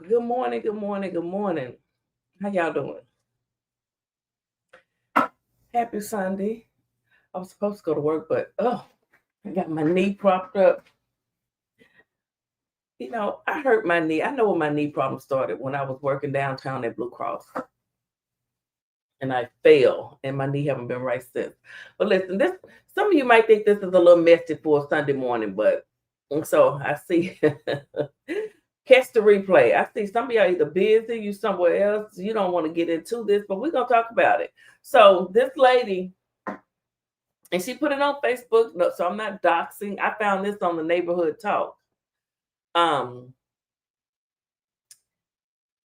Good morning, good morning, good morning. How y'all doing? Happy Sunday. I was supposed to go to work, but I got my knee propped up. I hurt my knee. I know when my knee problem started when I was working downtown at Blue Cross. And I fell, and my knee haven't been right since. But listen, this some of you might think this is a little messy for a Sunday morning, but and so I see catch the replay. I see some of y'all either busy, you somewhere else, you don't want to get into this, but we're gonna talk about it. So this lady, and she put it on Facebook. No, so I'm not doxing. I found this on the neighborhood talk.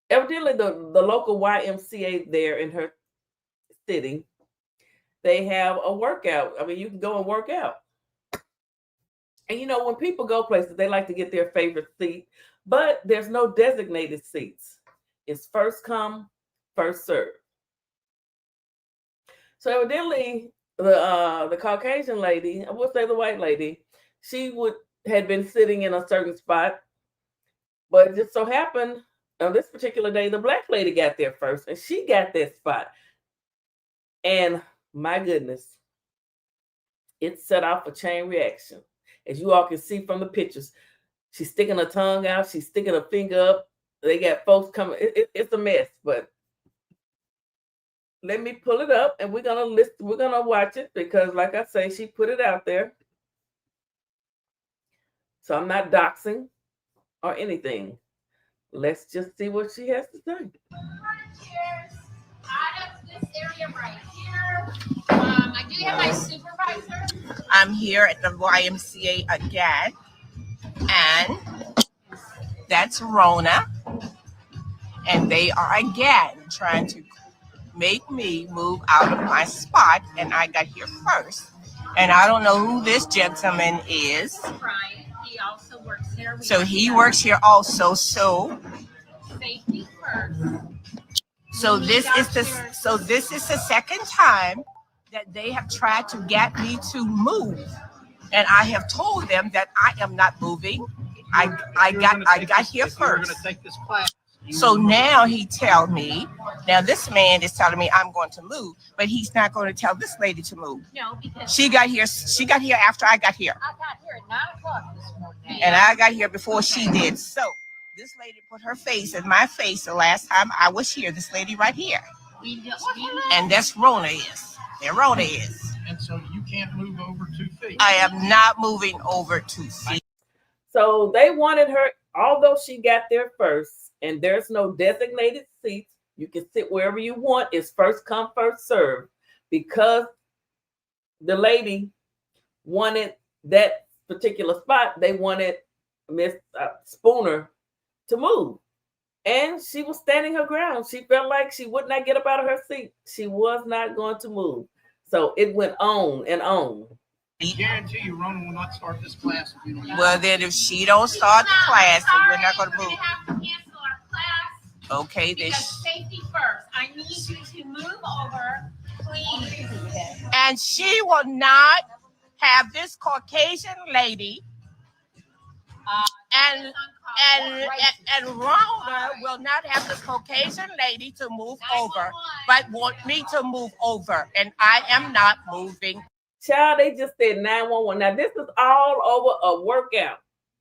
Evidently the local YMCA there in her city, they have a workout. I mean, you can go and work out. And when people go places, they like to get their favorite seat, but there's no designated seats. It's first come, first serve. So evidently, the Caucasian lady, I would say the white lady, she had been sitting in a certain spot, but it just so happened on this particular day, the black lady got there first, and she got that spot. And my goodness, it set off a chain reaction. As you all can see from the pictures, she's sticking her tongue out. She's sticking her finger up. They got folks coming. It's a mess, but let me pull it up and we're gonna watch it because, like I say, she put it out there. So I'm not doxing or anything. Let's just see what she has to say. This area right here. I do have my supervisor. I'm here at the YMCA again, and that's Rona, and they are again trying to make me move out of my spot, and I got here first. And I don't know who this gentleman is. Brian, he also works here. So he works here also. So safety first. So this is the second time that they have tried to get me to move, and I have told them that I am not moving. I got here first. So now this man is telling me I'm going to move, but he's not going to tell this lady to move. No, because she got here after I got here. I got here at 9 o'clock this morning, and I got here before she did. So this lady put her face in my face the last time I was here. This lady right here. And that's Rona is. There Rona is. And so you can't move over 2 feet. I am not moving over 2 feet. So they wanted her, although she got there first, and there's no designated seats. You can sit wherever you want. It's first come, first serve. Because the lady wanted that particular spot, they wanted Miss Spooner to move. And she was standing her ground. She felt like she would not get up out of her seat. She was not going to move. So it went on and on. I guarantee you Rona will not start this class if you don't. Well, then if she don't start the class, then we're not going to move. We're going to have to cancel our class. Okay, because safety first. I need you to move over, please. And she will not have this Caucasian lady and Rona will not have this Caucasian lady to move over, but want me to move over, and I am not moving. Child, they just said 911. Now this is all over a workout,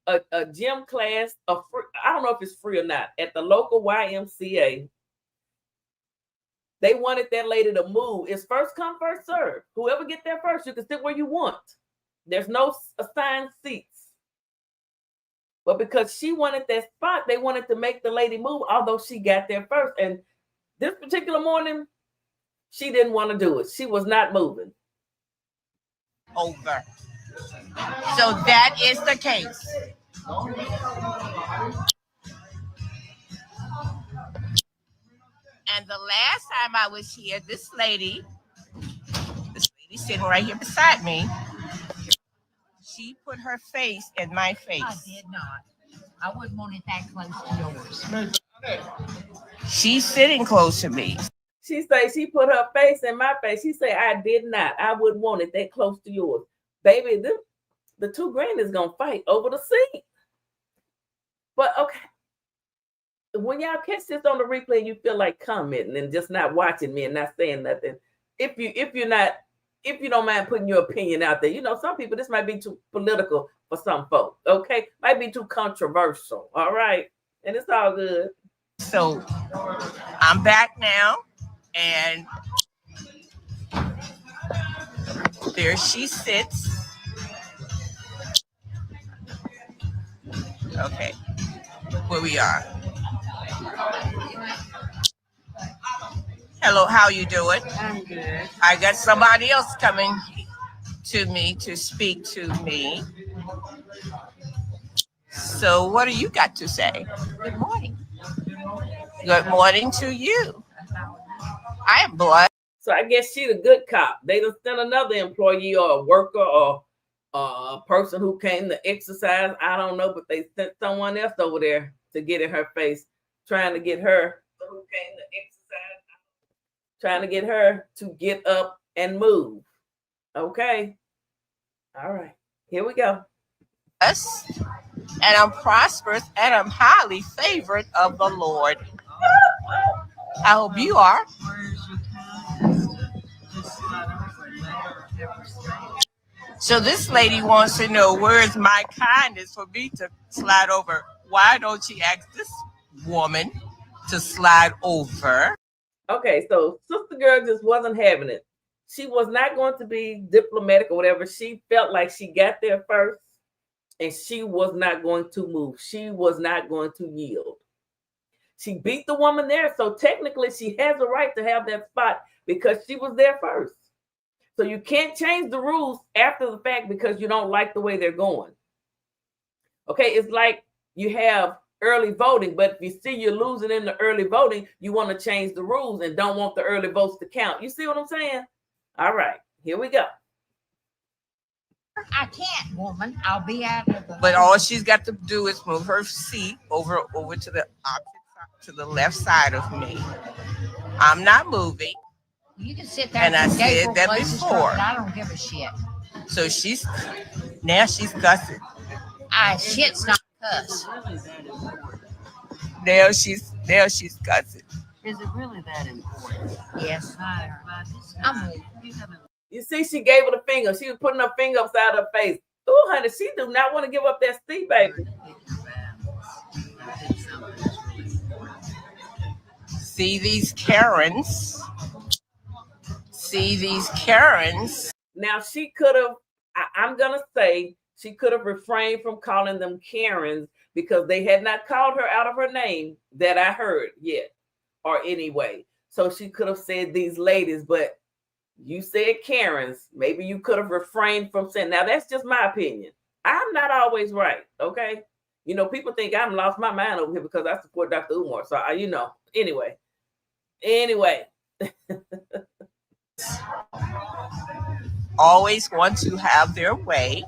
a gym class, I don't know if it's free or not, at the local YMCA. They wanted that lady to move. It's first come, first serve. Whoever get there first, you can sit where you want. There's no assigned seats. But because she wanted that spot, they wanted to make the lady move, although she got there first. And this particular morning, she didn't want to do it. She was not moving. Over. So that is the case. And the last time I was here, this lady sitting right here beside me, she put her face in my face. I did not. I wouldn't want it that close to yours. She's sitting close to me. She say she put her face in my face. She say I did not. I wouldn't want it that close to yours. Baby, the two grannies gonna fight over the seat. But okay. when y'all catch this on the replay and you feel like commenting and just not watching me and not saying nothing, if you don't mind putting your opinion out there, some people, this might be too political for some folks, okay? Might be too controversial, all right? And it's all good. So I'm back now, and there she sits. Okay, where we are. Hello, how you doing? I'm good. I got somebody else coming to me to speak to me. So what do you got to say? Good morning. Good morning to you. I am blessed. So I guess she's a good cop. They done sent another employee or a worker or a person who came to exercise. I don't know, but they sent someone else over there to get in her face, trying to get her who came to exercise, trying to get her to get up and move. Okay. All right. Here we go. Yes. And I'm prosperous and I'm highly favored of the Lord. I hope you are. So this lady wants to know, where is my kindness for me to slide over? Why don't you ask this woman to slide over? Okay, so Sister Girl just wasn't having it. She was not going to be diplomatic or whatever. She felt like she got there first and she was not going to move. She was not going to yield. She beat the woman there. So technically she has a right to have that spot because she was there first. So you can't change the rules after the fact because you don't like the way they're going. Okay, it's like you have early voting, but if you see you're losing in the early voting, you want to change the rules and don't want the early votes to count. You see what I'm saying? All right, here we go. I can't, woman. I'll be out of the. But all she's got to do is move her seat over to the opposite, to the left side of me. I'm not moving. You can sit there And I said that before. I don't give a shit. So she's cussing. Shit's not cuss. Now she's cussing. Is it really that important? Yes. I'm leaving. You see, she gave her the finger. She was putting her finger upside her face. Oh, honey, she do not want to give up that seat, baby. See these Karens. Now, she could have, I'm going to say, she could have refrained from calling them Karens because they had not called her out of her name that I heard yet, or anyway. So she could have said these ladies, but you said Karens. Maybe you could have refrained from saying. Now, that's just my opinion. I'm not always right, okay? People think I've lost my mind over here because I support Dr. Umar. So, anyway. Always want to have their way.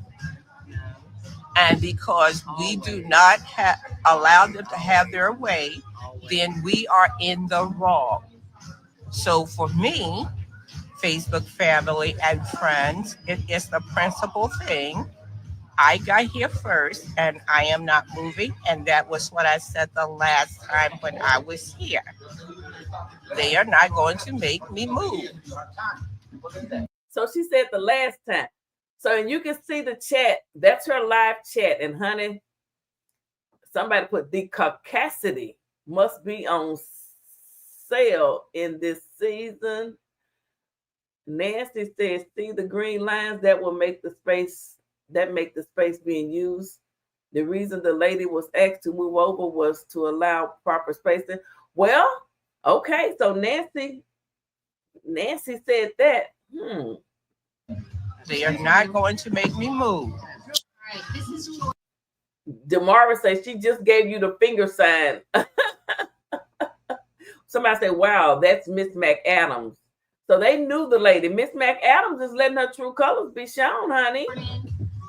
And because we do not allow them to have their way, then we are in the wrong. So for me, Facebook family and friends, it is the principal thing. I got here first and I am not moving. And that was what I said the last time when I was here. They are not going to make me move. So she said the last time. So you can see the chat. That's her live chat. And honey, somebody put the caucasity must be on sale in this season. Nancy says, see the green lines that will make the space being used. The reason the lady was asked to move over was to allow proper spacing. Well, okay, so Nancy said that. They are not going to make me move. Demara says she just gave you the finger sign. Somebody said, wow, that's Miss McAdams. So they knew the lady. Miss McAdams is letting her true colors be shown, honey.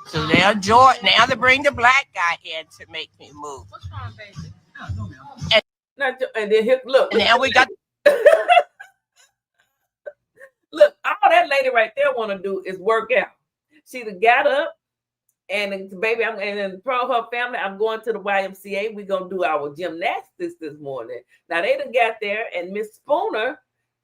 So now they bring the black guy in to make me move. What's wrong, baby? And then here, look. Now we got. Look, all that lady right there want to do is work out. She got up And baby, and then pro her family, I'm going to the YMCA. We're gonna do our gymnastics this morning. Now they done got there, and Miss Spooner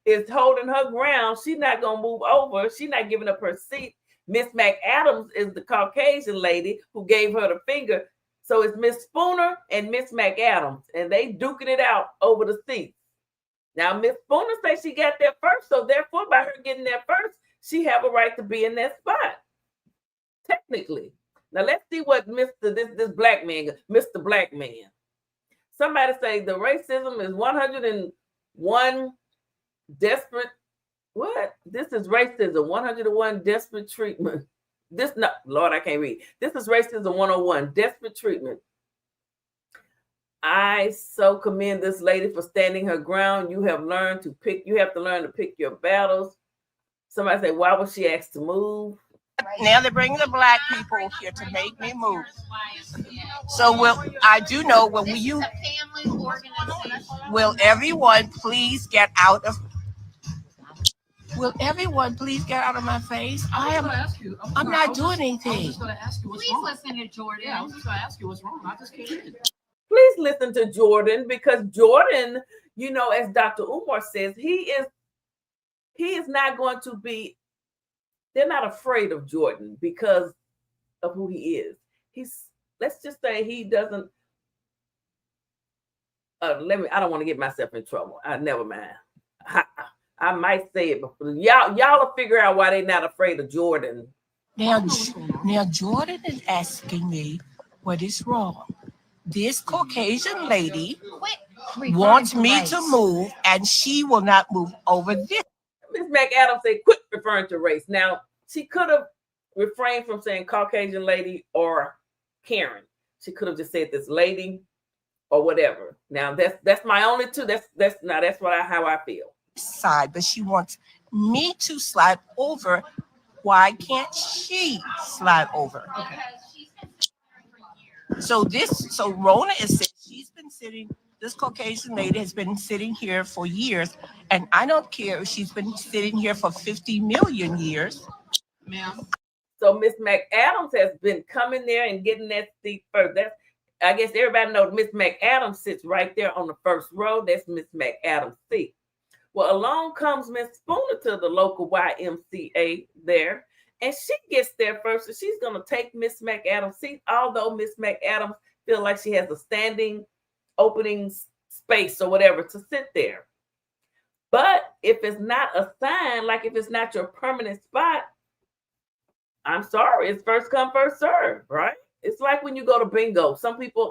is holding her ground. She's not gonna move over. She's not giving up her seat. Miss McAdams is the Caucasian lady who gave her the finger. So it's Miss Spooner and Miss McAdams, and they duking it out over the seats. Now Miss Spooner says she got there first, so therefore by her getting there first, she have a right to be in that spot. Technically. Now let's see what this black man, Mr. Black Man. Somebody say the racism is 101 desperate. What? This is racism, 101 desperate treatment. This no, Lord, I can't read. This is racism 101, desperate treatment. I so commend this lady for standing her ground. You have to learn to pick your battles. Somebody say, why was she asked to move? Now they're bringing the black people here to make me move. So I do know, will everyone please get out of my face? I'm not doing anything. I was just going to ask you what's wrong. Please listen to Jordan. Yeah, I was just going to ask you what's wrong. I just came in. Please listen to Jordan, because Jordan, as Dr. Umar says, he is not going to be. They're not afraid of Jordan because of who he is. Let's just say he doesn't. I don't want to get myself in trouble. Never mind. I might say it, but y'all will figure out why they're not afraid of Jordan. Now Jordan is asking me what is wrong. This Caucasian lady wants me to move, and she will not move over this. Ms. McAdams said, quit referring to race. Now, she could have refrained from saying Caucasian lady or Karen. She could have just said this lady or whatever. Now, that's my only two. That's how I feel. Side, but she wants me to slide over. Why can't she slide over? Okay. So Rona is saying she's been sitting. This Caucasian lady has been sitting here for years, and I don't care if she's been sitting here for 50 million years. Ma'am. So Miss McAdams has been coming there and getting that seat first. I guess everybody knows Miss McAdams sits right there on the first row. That's Miss McAdams' seat. Well, along comes Miss Spooner to the local YMCA there, and she gets there first, and she's going to take Miss McAdams' seat, although Miss McAdams feels like she has a standing opening space or whatever to sit there. But if it's not assigned, like if it's not your permanent spot, I'm sorry, it's first come, first serve, right? It's like when you go to bingo.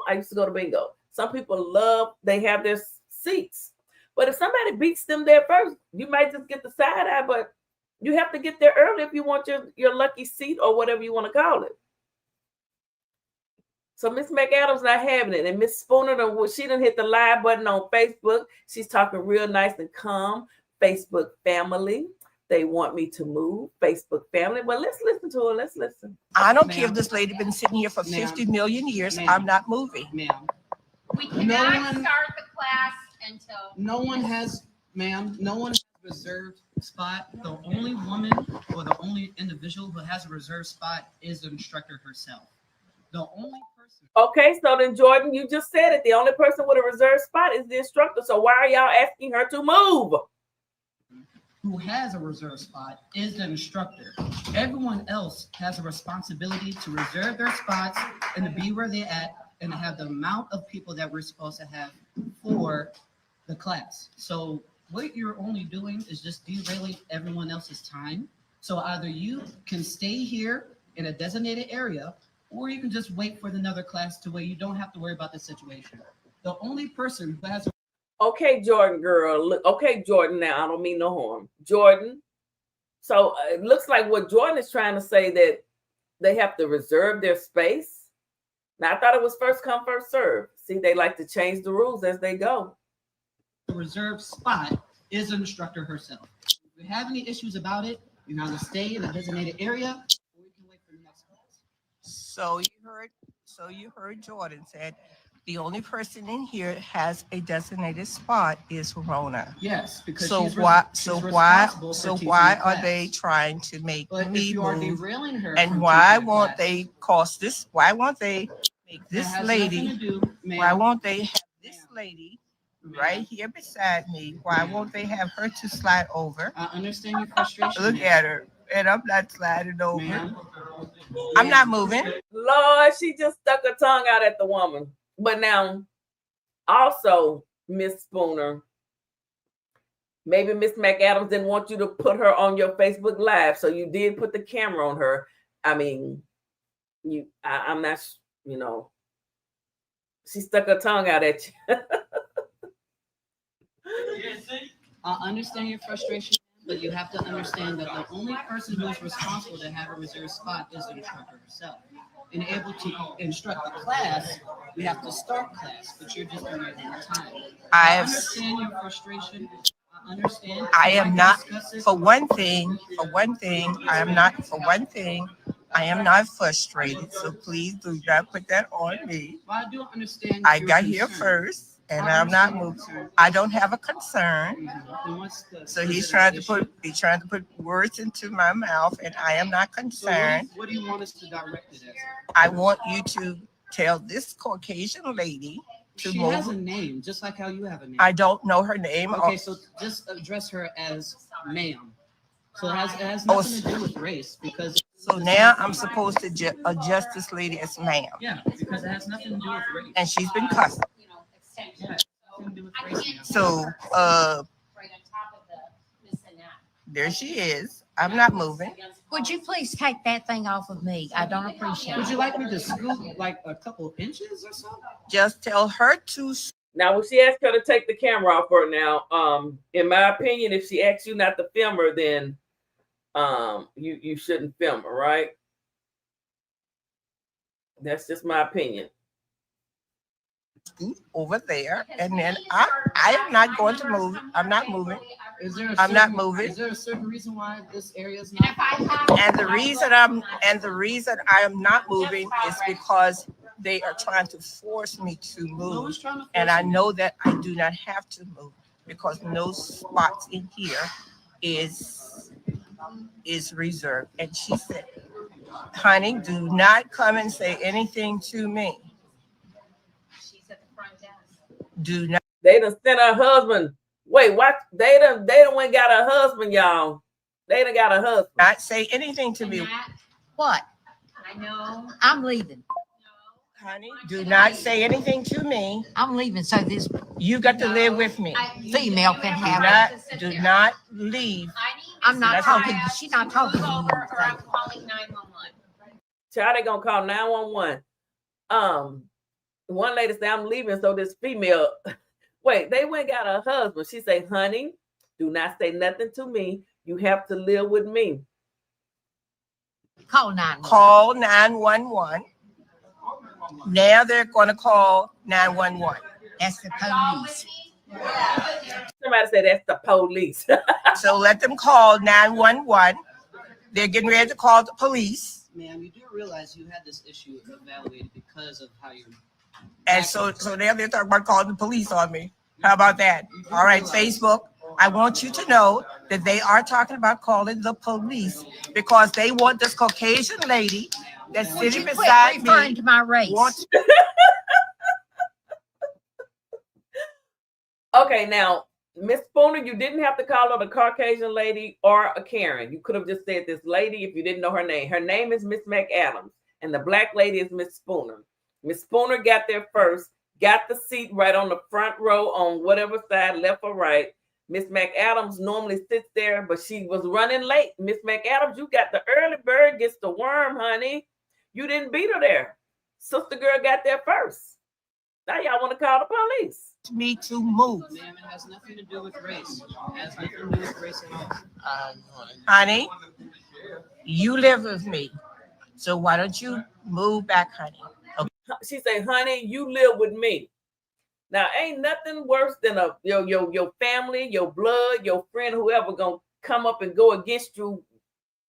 I used to go to bingo. Some people they have their seats. But if somebody beats them there first, you might just get the side eye, but you have to get there early if you want your lucky seat or whatever you want to call it. So Miss McAdams not having it. And Miss Spooner, she done hit the live button on Facebook. She's talking real nice and calm. Facebook family. They want me to move. Facebook family. Well, let's listen to her. Let's listen. I don't care if this lady been sitting here for 50 million years. I'm not moving. Ma'am. We cannot start the class until no one has reserved spot. The only woman or the only individual who has a reserved spot is the instructor herself. The only person. Okay, so then Jordan, you just said it. The only person with a reserved spot is the instructor. So why are y'all asking her to move? Who has a reserved spot is the instructor. Everyone else has a responsibility to reserve their spots and to be where they're at and to have the amount of people that we're supposed to have for the class. So what you're only doing is just derailing everyone else's time. So either you can stay here in a designated area, or you can just wait for another class to where you don't have to worry about the situation. The only person who has Okay, Jordan girl. Look, okay, Jordan, now I don't mean no harm. Jordan. So it looks like what Jordan is trying to say, that they have to reserve their space. Now I thought it was first come, first serve. See, they like to change the rules as they go. The reserved spot is the instructor herself. If you have any issues about it, you can either stay in a designated area or you can wait for the next class. So you heard Jordan said, The only person in here that has a designated spot is Rona. Yes, because So she's why? she's So why? responsible for So teaching why the are class. they trying to make But me if you are move? derailing her And from why teaching the won't class, they cost this? Why won't they make that this has lady? nothing to do, Why ma'am. won't they have this lady right here beside me? Why won't they have her to slide over? I understand your frustration. Look at her, and I'm not sliding over. Ma'am. I'm not moving. Lord, she just stuck her tongue out at the woman. But now, also, Miss Spooner, maybe Miss McAdams didn't want you to put her on your Facebook Live, so you did put the camera on her. I mean, I'm not, you know, she stuck her tongue out at you. I understand your frustration, but you have to understand that the only person who is responsible to have a reserved spot is the instructor herself. And able to instruct the class, we have to start class, but you're just doing it on time. I understand your frustration. I understand. I am not, for one thing, I am not, for one thing, I am not frustrated. So please do not put that on me. Well, I do understand. I your got here concern. first, and I I'm not understand your moved. concern. I don't have a concern. Then what's the So he's specific trying to put words into my mouth, and I am not So concerned. what do you want us to direct it as? I want you to tell this Caucasian lady to She move. has a name, just like how you have a name. I don't know her name. Okay, so just address her as ma'am. So it has Oh, nothing to do with race because. So now I'm supposed to adjust this lady as ma'am, Yeah, because it has nothing to do with race. and she's been cussed. Yeah, it has nothing to do with race, ma'am. So there she is. I'm not moving. Would you please take that thing off of me? I don't appreciate Would it. you like me to scoot like a couple inches or so? Just tell her to. Now, when she asked her to take the camera off her now, in my opinion, if she asks you not to film her, then you shouldn't film her, right? That's just my opinion. Scoot over there, and then I am not going to move. I'm not moving. I'm not moving. Is there a certain reason why this area is not? And the reason I am not moving is because they are trying to force me to No move, one's trying to. and I force you. know that I do not have to move because no spots in here is reserved. And she said, "Honey, do not come and say anything to me. Do not." They done sent her husband. Wait, what? They done went got a husband, y'all. They done got a husband. Not say anything to me. What? I know. I'm leaving. Honey, do not say anything to me. I'm leaving so this You got to live with me. female can have it. Do not leave. I'm not That's talking. okay. She's not talking to Over, or I'm you. calling 911. Child, they gonna call 911. One lady said, I'm leaving, so this female, wait, they went got a husband. She said, honey, do not say nothing to me. You have to live with me. Call 911. Call 911. Now they're going to call 911. That's the police. Somebody said that's the police. So let them call 911. They're getting ready to call the police. Ma'am, you do realize you had this issue evaluated because of how you're. And so now they're talking about calling the police on me. How about that? All right, Facebook. I want you to know that they are talking about calling the police because they want this Caucasian lady that's Would you sitting quit beside referring me. to my race? Wants Okay, now, Miss Spooner, you didn't have to call her the Caucasian lady or a Karen. You could have just said this lady if you didn't know her name. Her name is Miss McAdams, and the black lady is Miss Spooner. Miss Spooner got there first, got the seat right on the front row on whatever side, left or right. Miss McAdams normally sits there, but she was running late. Miss McAdams, you got the early bird gets the worm, honey. You didn't beat her there. Sister girl got there first. Now y'all want to call the police. me to move. Ma'am, it has nothing to do with race. It has nothing to do with race at all. Honey, you live with me. So why don't you move back, honey? Okay. She said, honey, you live with me. Now, ain't nothing worse than your family, your blood, your friend, whoever gonna come up and go against you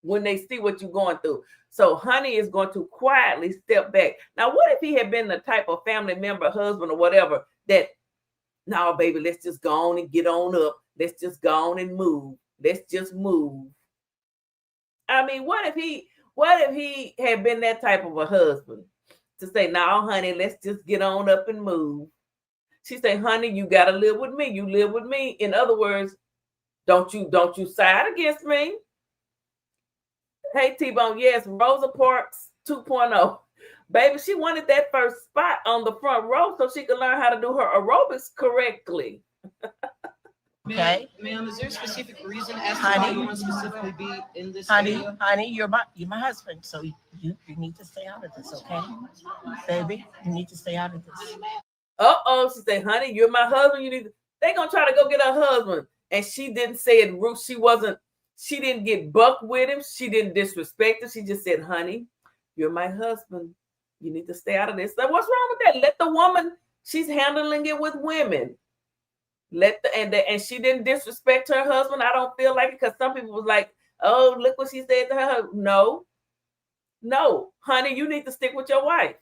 when they see what you're going through. So honey is going to quietly step back. Now, what if he had been the type of family member, husband, or whatever that, no, baby, let's just go on and get on up. Let's just go on and move. Let's just move. I mean, what if he had been that type of a husband to say, no, honey, let's just get on up and move. She said, honey, you gotta live with me. You live with me. In other words, don't you side against me. Hey, T-Bone, yes, Rosa Parks 2.0. Baby, she wanted that first spot on the front row so she could learn how to do her aerobics correctly. Okay. Ma'am, is there a specific reason as to Honey. why you want to specifically be in this Honey, area? honey, you're my husband, so you need to stay out of this, okay? Baby, you need to stay out of this. Uh-oh, she said, honey, you're my husband. They gonna try to go get her husband. And she didn't say it rude. She didn't get bucked with him. She didn't disrespect him. She just said, honey, you're my husband. You need to stay out of this. Like, what's wrong with that? Let the woman, she's handling it with women. And she didn't disrespect her husband. I don't feel like it, because some people was like, oh, look what she said to her husband. No, honey, you need to stick with your wife.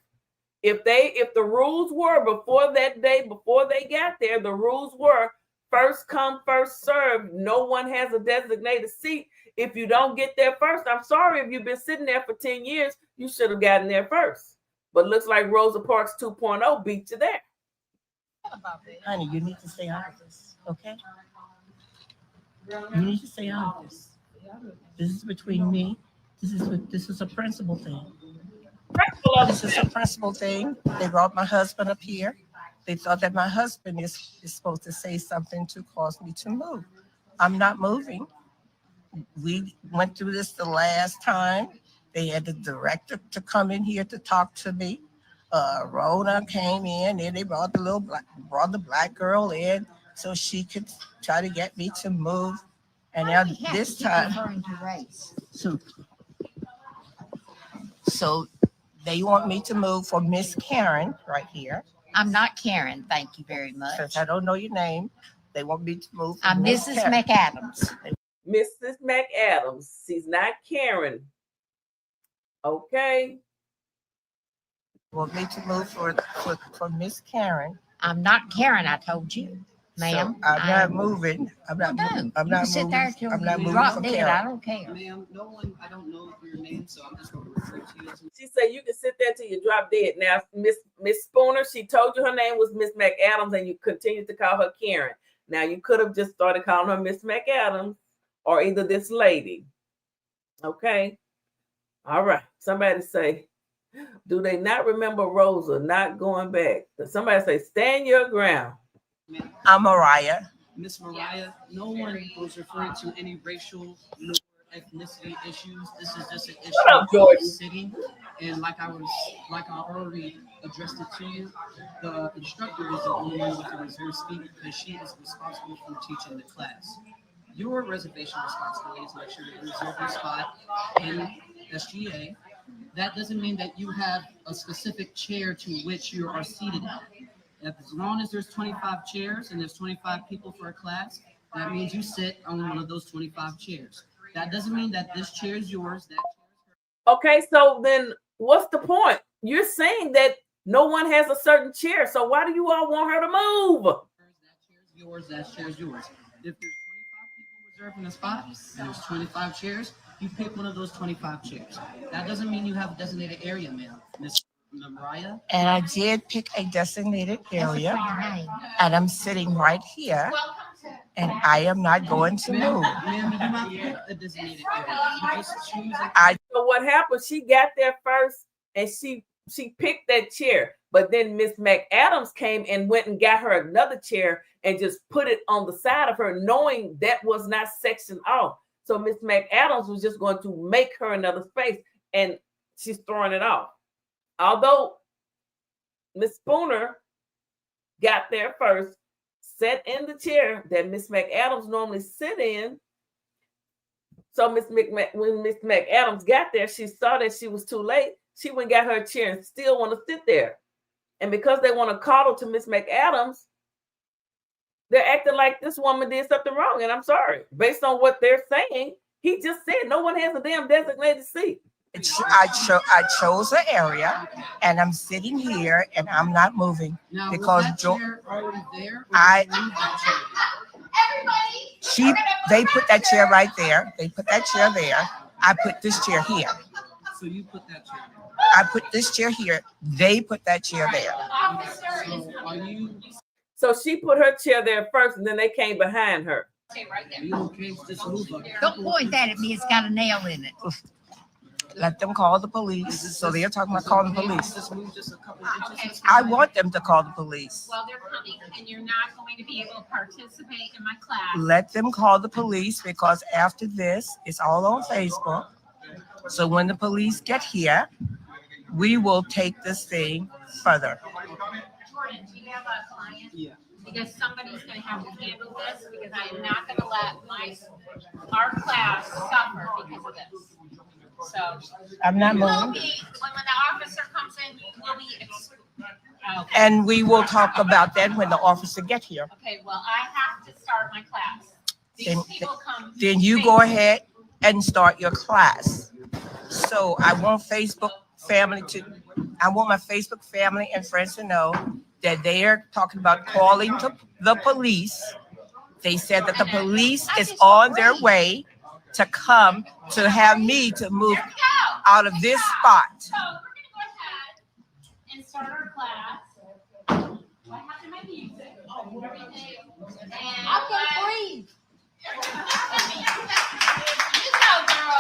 If the rules were before that day, before they got there, the rules were first come, first serve. No one has a designated seat. If you don't get there first, I'm sorry, if you've been sitting there for 10 years, you should have gotten there first. But looks like Rosa Parks 2.0 beat you there. Honey, you need to stay out of this, okay? You need to stay out of this. This is between me. This is a principal thing. This is a principal thing. They brought my husband up here. They thought that my husband is supposed to say something to cause me to move. I'm not moving. We went through this the last time. They had the director to come in here to talk to me. Rhoda came in, and they brought the black girl in so she could try to get me to move. And now this time, Referring to race. so they want me to move for Miss Karen right here. I'm not Karen, thank you very much. Since I don't know your name, they want me to move for I'm Miss Mrs. Karen. McAdams. Mrs. McAdams. She's not Karen. Okay. Want me to move for Miss Karen. I'm not Karen, I told you, ma'am. So I'm not moving. I'm not moving. I'm not sit moving. there till I'm not you moving drop for dead. Karen. I don't care. Ma'am, I don't know your name, so I'm just going to refer to you as She said you can sit there till you drop dead. Now, Miss Spooner, she told you her name was Miss McAdams, and you continued to call her Karen. Now, you could have just started calling her Miss McAdams or either this lady. Okay. All right. Somebody say, do they not remember Rosa not going back? Somebody say, stand your ground. I'm Mariah. Miss Mariah. No one was referring to any racial nor ethnicity issues. This is just an issue What up, Jordan? of sitting. And like I already addressed it to you, the instructor is the only one with the reserve seat because she is responsible for teaching the class. Your reservation responsibility is to make sure you reserve your spot in SGA. That doesn't mean that you have a specific chair to which you are seated in. As long as there's 25 chairs and there's 25 people for a class, that means you sit on one of those 25 chairs. That doesn't mean that this chair is yours. Okay, so then what's the point? You're saying that no one has a certain chair, so why do you all want her to move? That chair is yours. That chair is yours. If there's 25 people reserving a spot and there's 25 chairs, you pick one of those 25 chairs. That doesn't mean you have a designated area, ma'am. Miss Mariah. And I did pick a designated area, and I'm sitting right here, and I am not going to move. Ma'am, you might pick a designated area. You just choose So what happened? She got there first, and she picked that chair. But then Miss McAdams came and went and got her another chair and just put it on the side of her, knowing that was not sectioned off. So Miss McAdams was just going to make her another space, and she's throwing it off. Although Miss Spooner got there first, sat in the chair that Miss McAdams normally sit in. So when Miss McAdams got there, she saw that she was too late. She went and got her chair and still want to sit there. And because they want to coddle to Miss McAdams, they're acting like this woman did something wrong. And I'm sorry, based on what they're saying, he just said no one has a damn designated seat. I chose an area, and I'm sitting here, and I'm not moving Now, because was that chair already there? Or I- did you leave that chair? they put that chair right there. They put that chair there. I put this chair here. So you put that chair there. I put this chair here. They put that chair there. So are you So she put her chair there first, and then they came behind her. okay to just move up? Don't point that at me. It's got a nail in it. Let them call the police. So they're talking about calling the police. Just move just a couple inches. I want them to call the police. Well, they're coming and you're not going to be able to participate in my class. Let them call the police because after this, it's all on Facebook. So when the police get here, we will take this thing further. Jordan, do you have a client? Yeah. Because somebody's gonna have to handle this, because I am not gonna let our class suffer because of this. So. I'm not You will moving. be, when the officer comes in, you will be. Okay. And we will talk about that when the officer get here. Okay, well, I have to start my class. These Then- people come. Then you go ahead and start your class. So I want I want my Facebook family and friends to know that they are talking about calling the police. They said that the police is on their way to come to have me to move There we go. out of this spot. So we're gonna go ahead and start our class. What happened to my music? Everything. And I'm gonna breathe. You go, girl.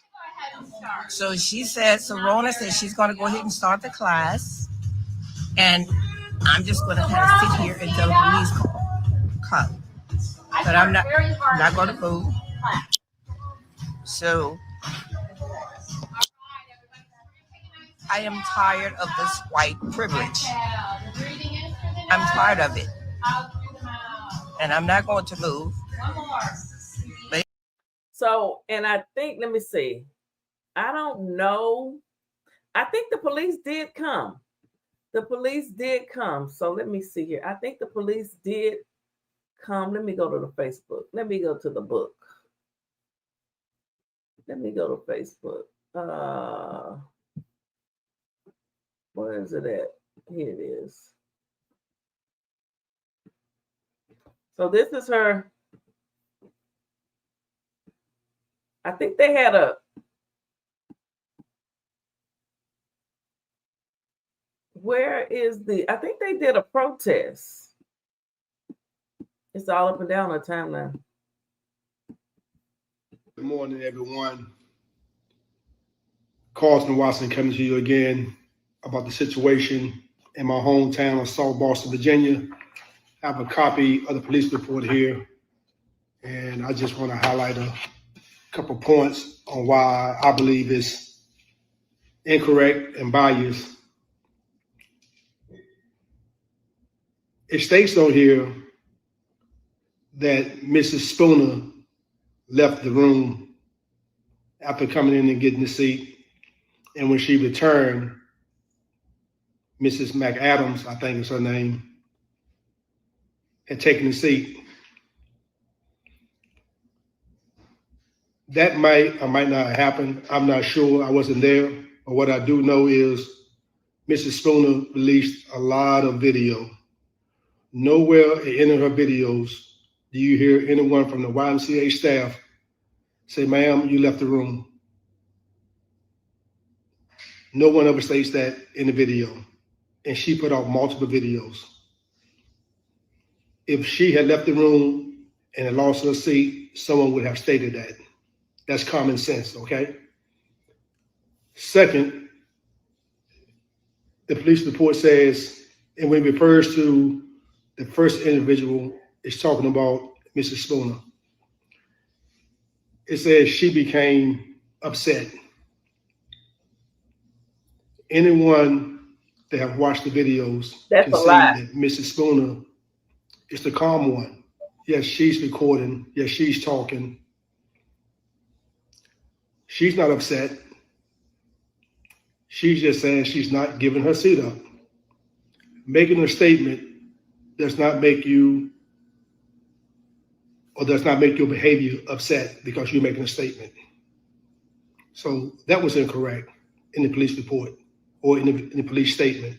Go ahead and start. So Rona said she's going to go ahead and start the class. And I'm just going to kind of sit here until the police come. But I'm not going to move. So I am tired of this white privilege. I'm tired of it. And I'm not going to move. One more. So, and I think, let me see. I don't know. I think the police did come. The police did come. So let me see here. I think the police did come. Let me go to the Facebook. Let me go to the book. Let me go to Facebook. Where is it at? Here it is. So this is her. I think they had where is I think they did a protest. It's all up and down the timeline. Good morning, everyone. Carlton Watson coming to you again about the situation in my hometown of South Boston, Virginia. I have a copy of the police report here, and I just want to highlight a couple points on why I believe it's incorrect and biased. It states on here that Mrs. Spooner left the room after coming in and getting the seat. And when she returned, Mrs. McAdams, I think is her name, had taken the seat. That might or might not happen. I'm not sure. I wasn't there. But what I do know is Mrs. Spooner released a lot of video. Nowhere in any of her videos do you hear anyone from the YMCA staff say, "Ma'am, you left the room." No one ever states that in the video. And she put out multiple videos. If she had left the room and had lost her seat, someone would have stated that. That's common sense, okay? Second, the police report says, and when it refers to the first individual, it's talking about Mrs. Spooner. It says she became upset. Anyone that have watched the videos That's can a see lie. that Mrs. Spooner is the calm one. Yes, she's recording. Yes, she's talking. She's not upset. She's just saying she's not giving her seat up. Making a statement does not make you or does not make your behavior upset because you're making a statement. So that was incorrect in the police report or in the police statement.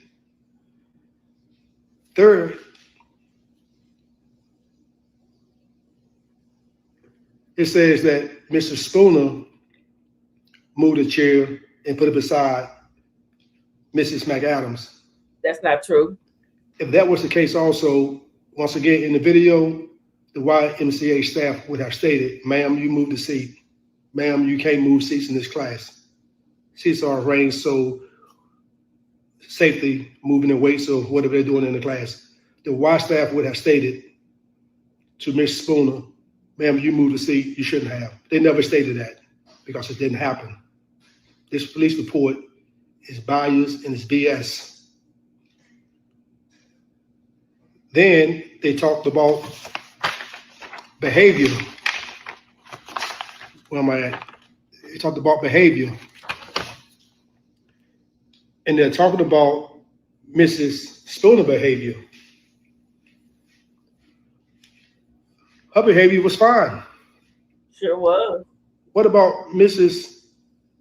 Third, it says that Mr. Spooner moved a chair and put it beside Mrs. McAdams. That's not true. If that was the case also, once again, in the video, the YMCA staff would have stated, ma'am, you moved the seat. Ma'am, you can't move seats in this class. Seats are arranged so safely, moving the weights or whatever they're doing in the class. The Y staff would have stated to Ms. Spooner, ma'am, you moved the seat, you shouldn't have. They never stated that because it didn't happen. This police report is biased and it's BS. Then they talked about behavior. Where am I at? They talked about behavior. And they're talking about Mrs. Spooner's behavior. Her behavior was fine. Sure was. What about Mrs.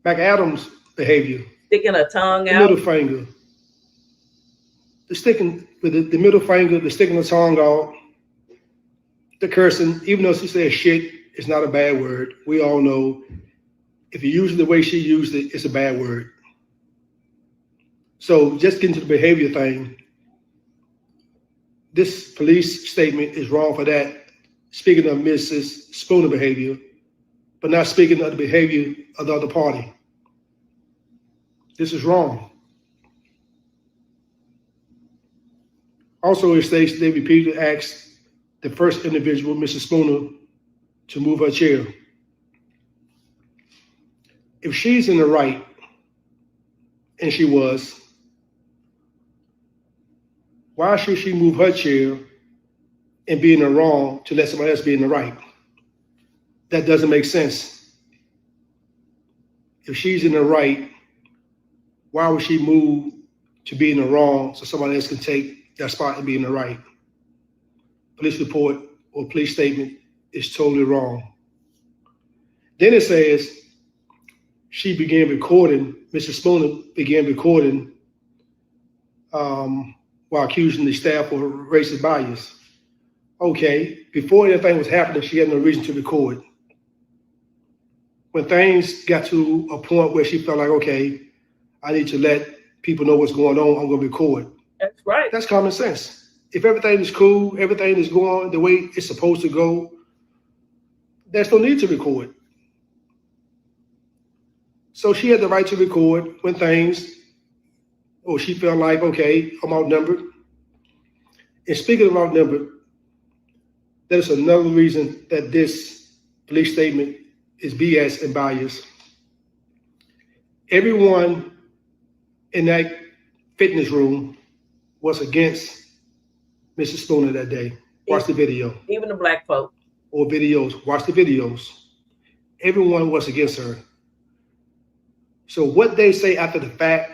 McAdams' behavior? Sticking her tongue The out. middle finger. The sticking with the middle finger, the sticking the tongue out, the cursing, even though she said shit, it's not a bad word. We all know if you use it the way she used it, it's a bad word. So just getting to the behavior thing, this police statement is wrong for that. Speaking of Mrs. Spooner behavior, but not speaking of the behavior of the other party. This is wrong. Also, it states they repeatedly asked the first individual, Mrs. Spooner, to move her chair. If she's in the right, and she was, why should she move her chair and be in the wrong to let somebody else be in the right? That doesn't make sense. If she's in the right, why would she move to be in the wrong so somebody else can take that spot and be in the right? Police report or police statement is totally wrong. Then it says she began recording, Mrs. Spooner began recording while accusing the staff of racist bias. Okay, before anything was happening, she had no reason to record. When things got to a point where she felt like, okay, I need to let people know what's going on, I'm gonna record. That's right. That's common sense. If everything is cool, everything is going the way it's supposed to go, there's no need to record. So she had the right to record when things, or she felt like, okay, I'm outnumbered. And speaking of outnumbered, there's another reason that this police statement is BS and biased. Everyone in that fitness room was against Mrs. Spooner that day. Watch the video. Even the black folk. Or videos. Watch the videos. Everyone was against her. So what they say after the fact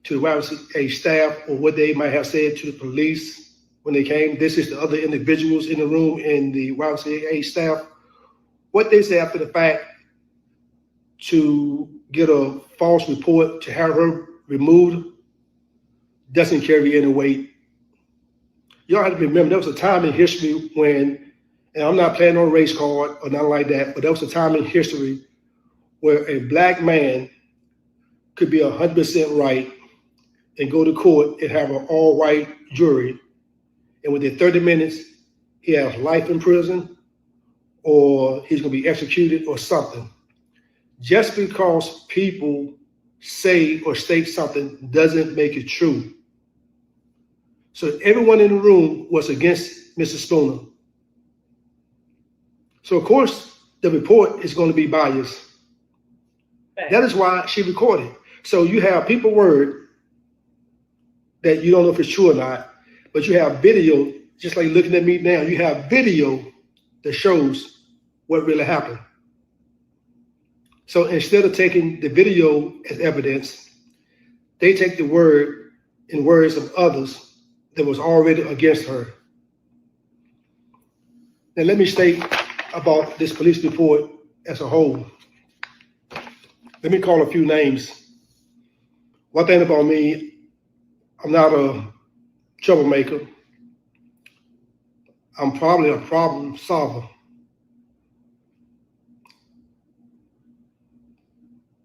to the YMCA staff, or what they might have said to the police when they came, this is the other individuals in the room and the YMCA staff, what they say after the fact to get a false report to have her removed doesn't carry any weight. Y'all have to remember there was a time in history when, and I'm not playing on a race card or nothing like that, but there was a time in history where a black man could be 100% right and go to court and have an all-white jury, and within 30 minutes, he has life in prison or he's gonna be executed or something. Just because people say or state something doesn't make it true. So everyone in the room was against Mrs. Spooner. So of course, the report is going to be biased. That is why she recorded. So you have people word that you don't know if it's true or not, but you have video, just like looking at me now, you have video that shows what really happened. So instead of taking the video as evidence, they take the word and words of others that was already against her. Now let me state about this police report as a whole. Let me call a few names. One thing about me, I'm not a troublemaker. I'm probably a problem solver.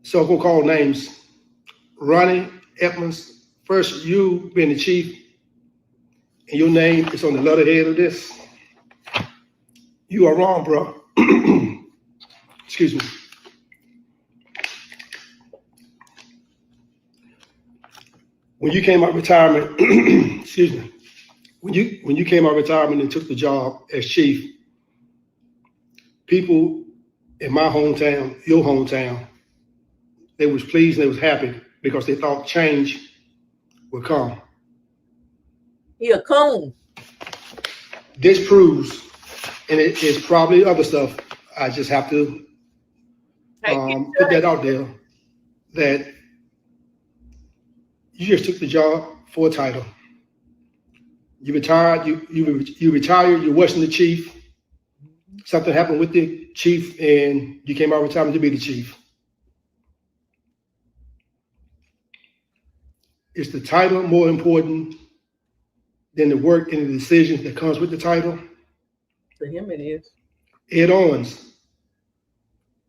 So I'm gonna call names. Ronnie Edmonds, first you being the chief, and your name is on the letterhead of this. You are wrong, bro. Excuse me. When you came out of retirement, excuse me. When you came out of retirement and took the job as chief, people in my hometown, your hometown, they was pleased and they was happy because they thought change would come. He a coon. This proves, and it is probably other stuff. I just have to put that out there, that you just took the job for a title. You retired. You retired. You wasn't the chief. Something happened with the chief, and you came out of retirement to be the chief. Is the title more important than the work and the decisions that comes with the title? To him, it is. Ed Owens,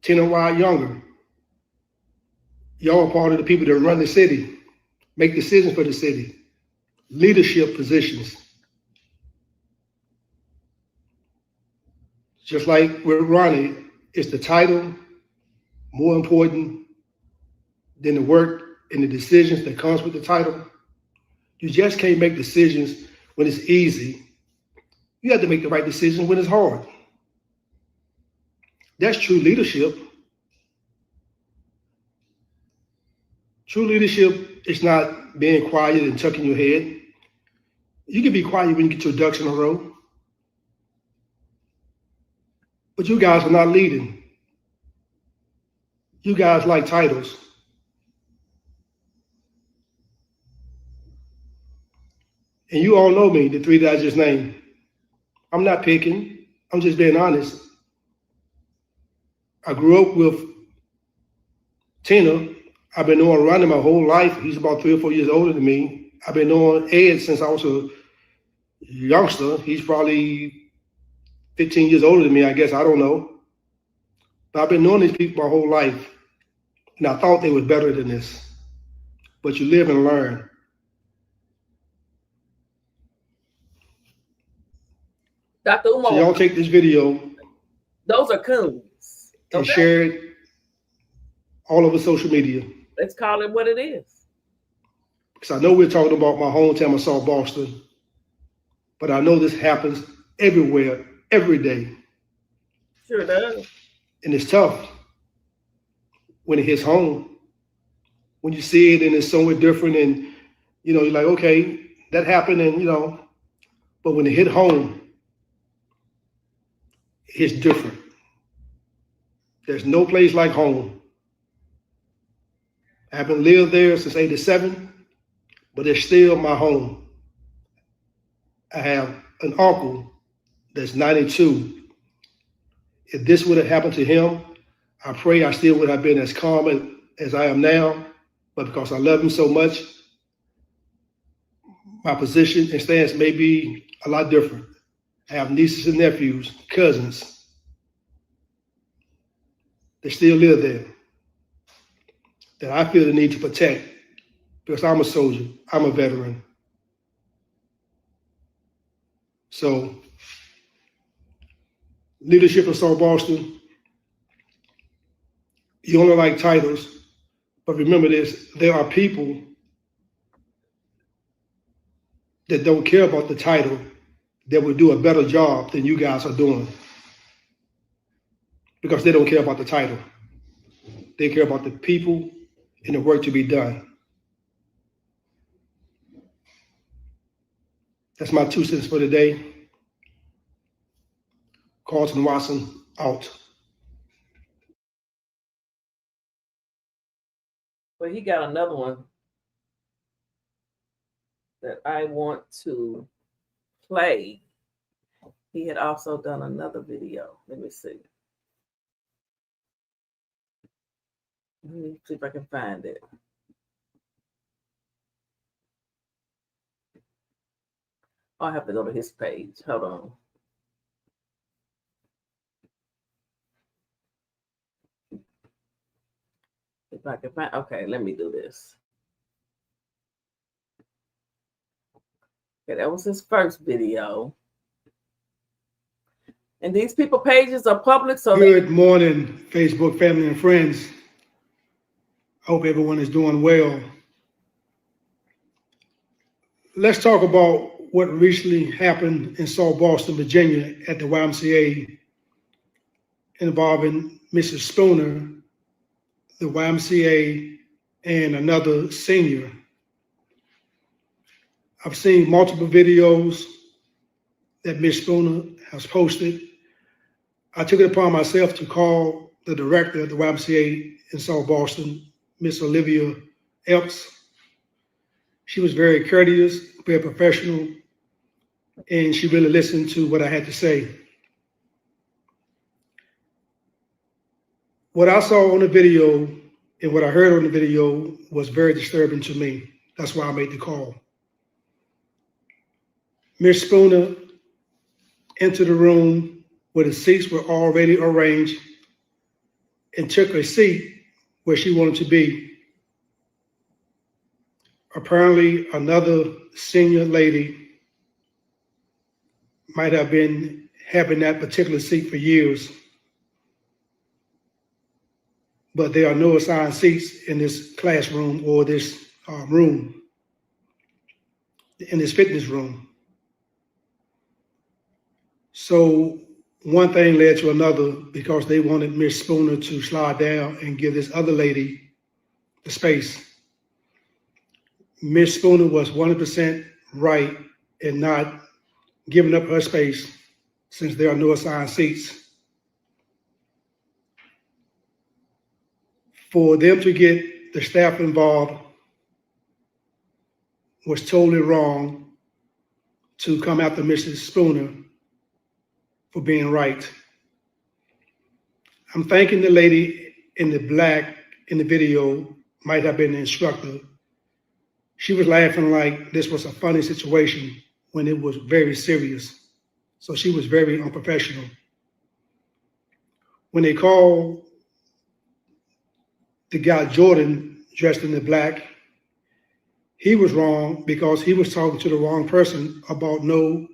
10 and Y younger. Y'all are part of the people that run the city, make decisions for the city, leadership positions. Just like with Ronnie, is the title more important than the work and the decisions that comes with the title? You just can't make decisions when it's easy. You have to make the right decision when it's hard. That's true leadership. True leadership is not being quiet and tucking your head. You can be quiet when you get your ducks in a row. But you guys are not leading. You guys like titles. And you all know me, the three that I just named. I'm not picking. I'm just being honest. I grew up with Tina. I've been knowing Ronnie my whole life. He's about 3 or 4 years older than me. I've been knowing Ed since I was a youngster. He's probably 15 years older than me, I guess. I don't know. But I've been knowing these people my whole life. And I thought they were better than this. But you live and learn. Dr. Umar, So y'all take this video. Those are coons. And Okay? share it all over social media. Let's call it what it is. Because I know we're talking about my hometown of South Boston, but I know this happens everywhere, every day. Sure does. And it's tough when it hits home. When you see it and it's somewhere different, and you're like, okay, that happened, and but when it hit home, it's different. There's no place like home. I haven't lived there since '87, but it's still my home. I have an uncle that's 92. If this would have happened to him, I pray I still would have been as calm as I am now, but because I love him so much, my position and stance may be a lot different. I have nieces and nephews, cousins. They still live there that I feel the need to protect because I'm a soldier, I'm a veteran. So, leadership in South Boston, you only like titles, but remember this, there are people that don't care about the title that will do a better job than you guys are doing because they don't care about the title. They care about the people and the work to be done. That's my 2 cents for today. Carlton Watson, out. But he got another one that I want to play. He had also done another video. Let me see. Let me see if I can find it. Oh, I have to go to his page. Hold on. If I can find, okay, let me do this. Okay, that was his first video. And these people pages are public, so Good morning, Facebook family and friends. I hope everyone is doing well. Let's talk about what recently happened in South Boston, Virginia at the YMCA involving Mrs. Spooner, the YMCA, and another senior. I've seen multiple videos that Ms. Spooner has posted. I took it upon myself to call the director of the YMCA in South Boston, Miss Olivia Epps. She was very courteous, very professional, and she really listened to what I had to say. What I saw on the video and what I heard on the video was very disturbing to me. That's why I made the call. Miss Spooner entered the room where the seats were already arranged and took a seat where she wanted to be. Apparently, another senior lady might have been having that particular seat for years, but there are no assigned seats in this classroom or this room, in this fitness room. So one thing led to another because they wanted Miss Spooner to slide down and give this other lady the space. Miss Spooner was 100% right in not giving up her space since there are no assigned seats. For them to get the staff involved was totally wrong to come after Mrs. Spooner for being right. I'm thinking the lady in the black in the video might have been the instructor. She was laughing like this was a funny situation when it was very serious. So she was very unprofessional. When they called the guy Jordan dressed in the black, he was wrong because he was talking to the wrong person about no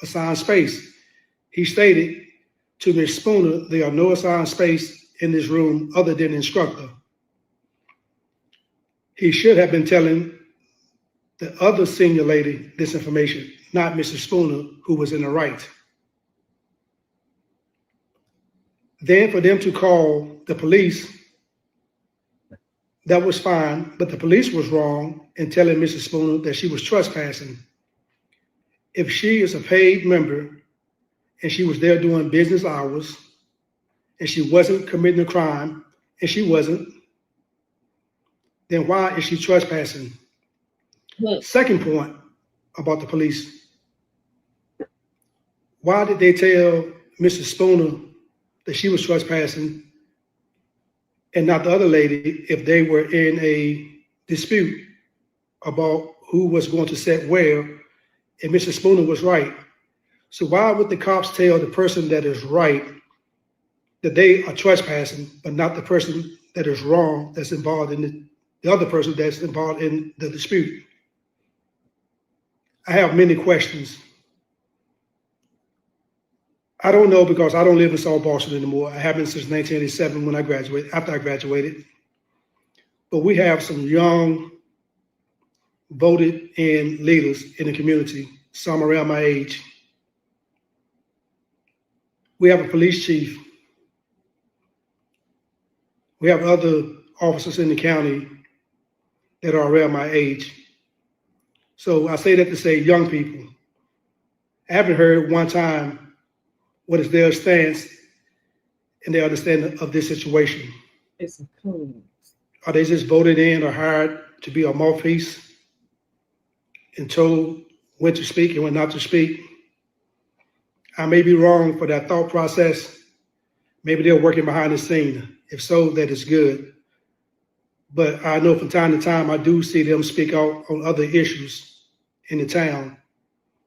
assigned space. He stated to Ms. Spooner, there are no assigned space in this room other than instructor. He should have been telling the other senior lady this information, not Mrs. Spooner, who was in the right. Then for them to call the police, that was fine, but the police was wrong in telling Mrs. Spooner that she was trespassing. If she is a paid member and she was there doing business hours and she wasn't committing a crime, and she wasn't, then why is she trespassing? Second point about the police. Why did they tell Mrs. Spooner that she was trespassing and not the other lady if they were in a dispute about who was going to sit where, and Mrs. Spooner was right? So why would the cops tell the person that is right that they are trespassing, but not the person that is wrong that's involved in the other person that's involved in the dispute? I have many questions. I don't know because I don't live in South Boston anymore. I haven't since 1987 when I graduated, after I graduated. But we have some young voted in leaders in the community, some around my age. We have a police chief. We have other officers in the county that are around my age. So I say that to say young people. I haven't heard one time what is their stance and their understanding of this situation. it's cool. Are they just voted in or hired to be a mouthpiece and told when to speak and when not to speak? I may be wrong for that thought process. Maybe they're working behind the scene. If so, that is good. But I know from time to time I do see them speak out on other issues in the town,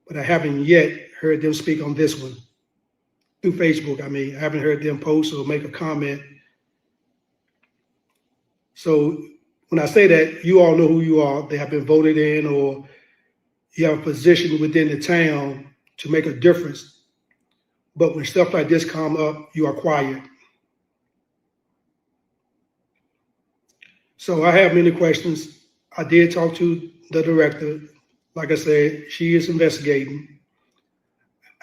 but I haven't yet heard them speak on this one through Facebook. I mean, I haven't heard them post or make a comment. So when I say that, you all know who you are. They have been voted in, or you have a position within the town to make a difference. But when stuff like this come up, you are quiet. So I have many questions. I did talk to the director. Like I said, she is investigating.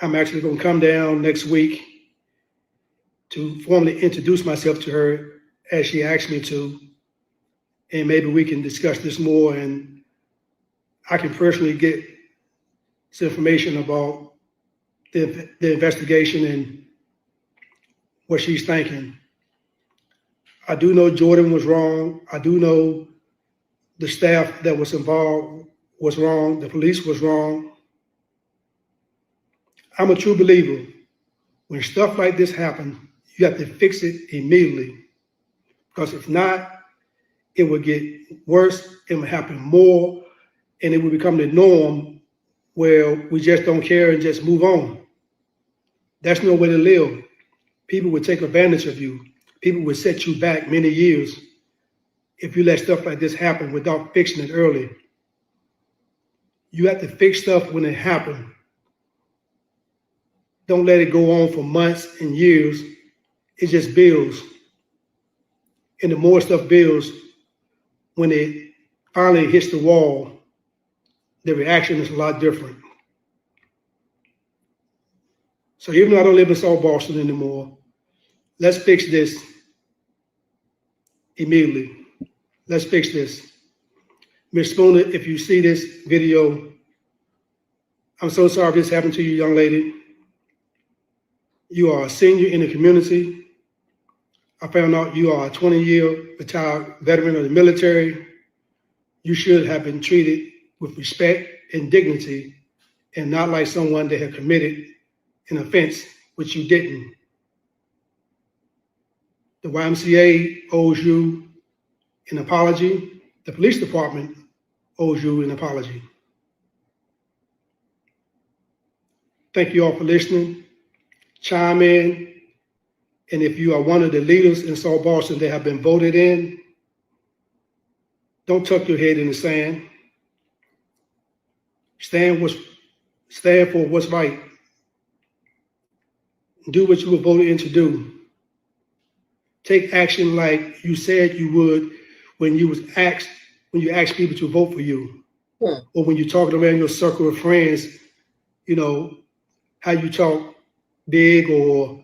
I'm actually going to come down next week to formally introduce myself to her as she asked me to. And maybe we can discuss this more, and I can personally get some information about the investigation and what she's thinking. I do know Jordan was wrong. I do know the staff that was involved was wrong. The police was wrong. I'm a true believer. When stuff like this happens, you have to fix it immediately. Because if not, it will get worse, it will happen more, and it will become the norm where we just don't care and just move on. That's no way to live. People would take advantage of you. People would set you back many years if you let stuff like this happen without fixing it early. You have to fix stuff when it happens. Don't let it go on for months and years. It just builds. And the more stuff builds, when it finally hits the wall, the reaction is a lot different. So even though I don't live in South Boston anymore, let's fix this immediately. Let's fix this. Ms. Spooner, if you see this video, I'm so sorry this happened to you, young lady. You are a senior in the community. I found out you are a 20-year retired veteran of the military. You should have been treated with respect and dignity, and not like someone that had committed an offense, which you didn't. The YMCA owes you an apology. The police department owes you an apology. Thank you all for listening. Chime in. And if you are one of the leaders in South Boston that have been voted in, don't tuck your head in the sand. Stand for what's right. Do what you were voted in to do. Take action like you said you would when you asked people to vote for you. Or when you're talking around your circle of friends, you know, how you talk big, or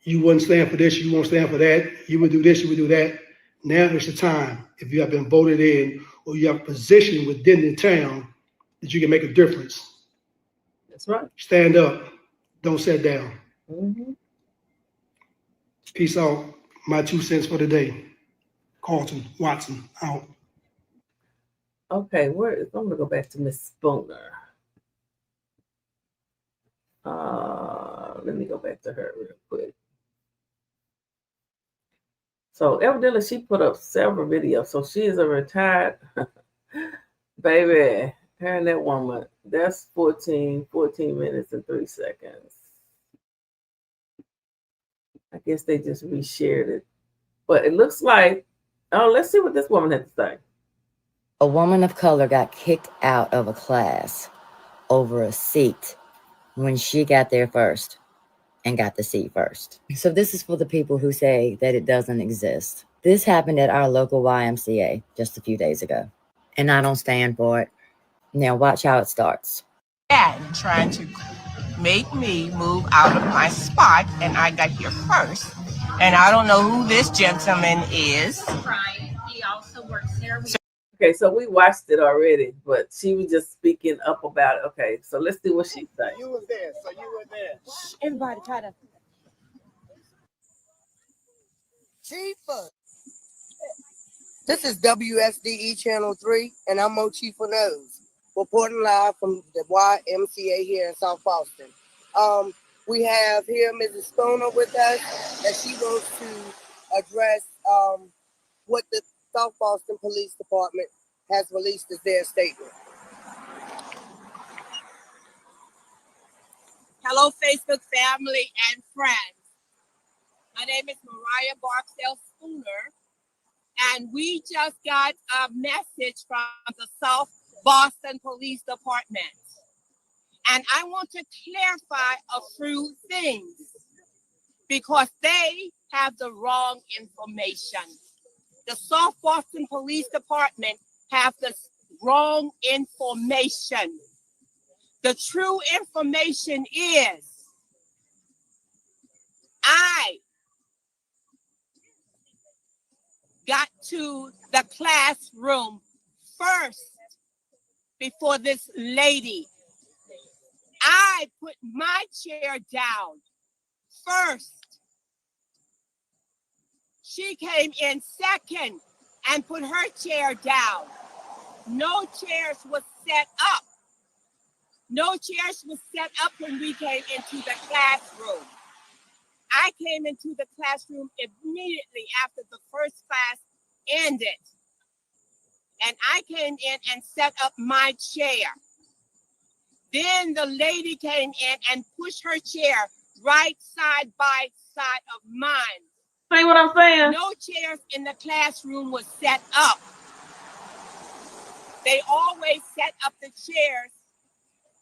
you wouldn't stand for this, you won't stand for that, you would do this, you would do that. Now is the time, if you have been voted in or you have a position within the town, that you can make a difference. That's right. Stand up. Don't sit down. Mm-hmm. Peace out. My 2 cents for the day. Carlton Watson out. Okay, I'm gonna go back to Miss Spooner. Let me go back to her real quick. So evidently she put up several videos. So she is a retired baby. Her and that woman. That's 14 minutes and 3 seconds. I guess they just reshared it. But it looks like, let's see what this woman had to say. A woman of color got kicked out of a class over a seat when she got there first and got the seat first. So this is for the people who say that it doesn't exist. This happened at our local YMCA just a few days ago, and I don't stand for it. Now watch how it starts. And trying to make me move out of my spot, and I got here first. And I don't know who this gentleman is. Right. He also works there. Okay, so we watched it already, but she was just speaking up about it. Okay, so let's see what she said. You was there, so you were there. Everybody try to. Chifa. This is WSDE Channel 3, and I'm Mo Chifa Knows, reporting live from the YMCA here in South Boston. We have here Mrs. Spooner with us, that she wants to address what the South Boston Police Department has released as their statement. Hello, Facebook family and friends. My name is Mariah Barksdale Spooner, and we just got a message from the South Boston Police Department. And I want to clarify a few things because they have the wrong information. The South Boston Police Department have the wrong information. The true information is I got to the classroom first before this lady. I put my chair down first. She came in second and put her chair down. No chairs was set up. No chairs was set up when we came into the classroom. I came into the classroom immediately after the first class ended. And I came in and set up my chair. Then the lady came in and pushed her chair right side by side of mine. See what I'm saying? No chairs in the classroom was set up. They always set up the chairs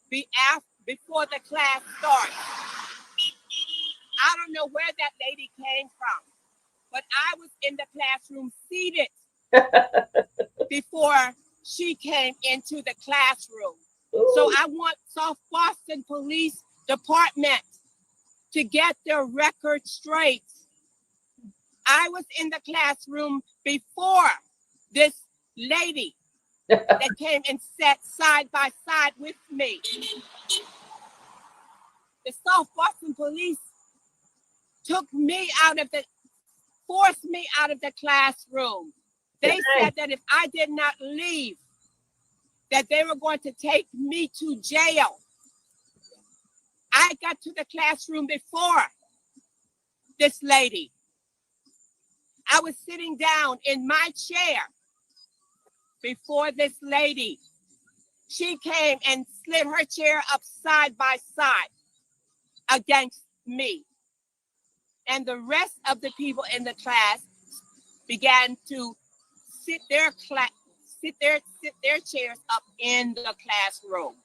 before the class starts. I don't know where that lady came from, but I was in the classroom seated before she came into the classroom. Ooh. So I want South Boston Police Department to get their record straight. I was in the classroom before this lady that came and sat side by side with me. The South Boston Police forced me out of the classroom. They said that if I did not leave, that they were going to take me to jail. I got to the classroom before this lady. I was sitting down in my chair before this lady. She came and slid her chair up side by side against me. And the rest of the people in the class began to sit their chairs up in the classroom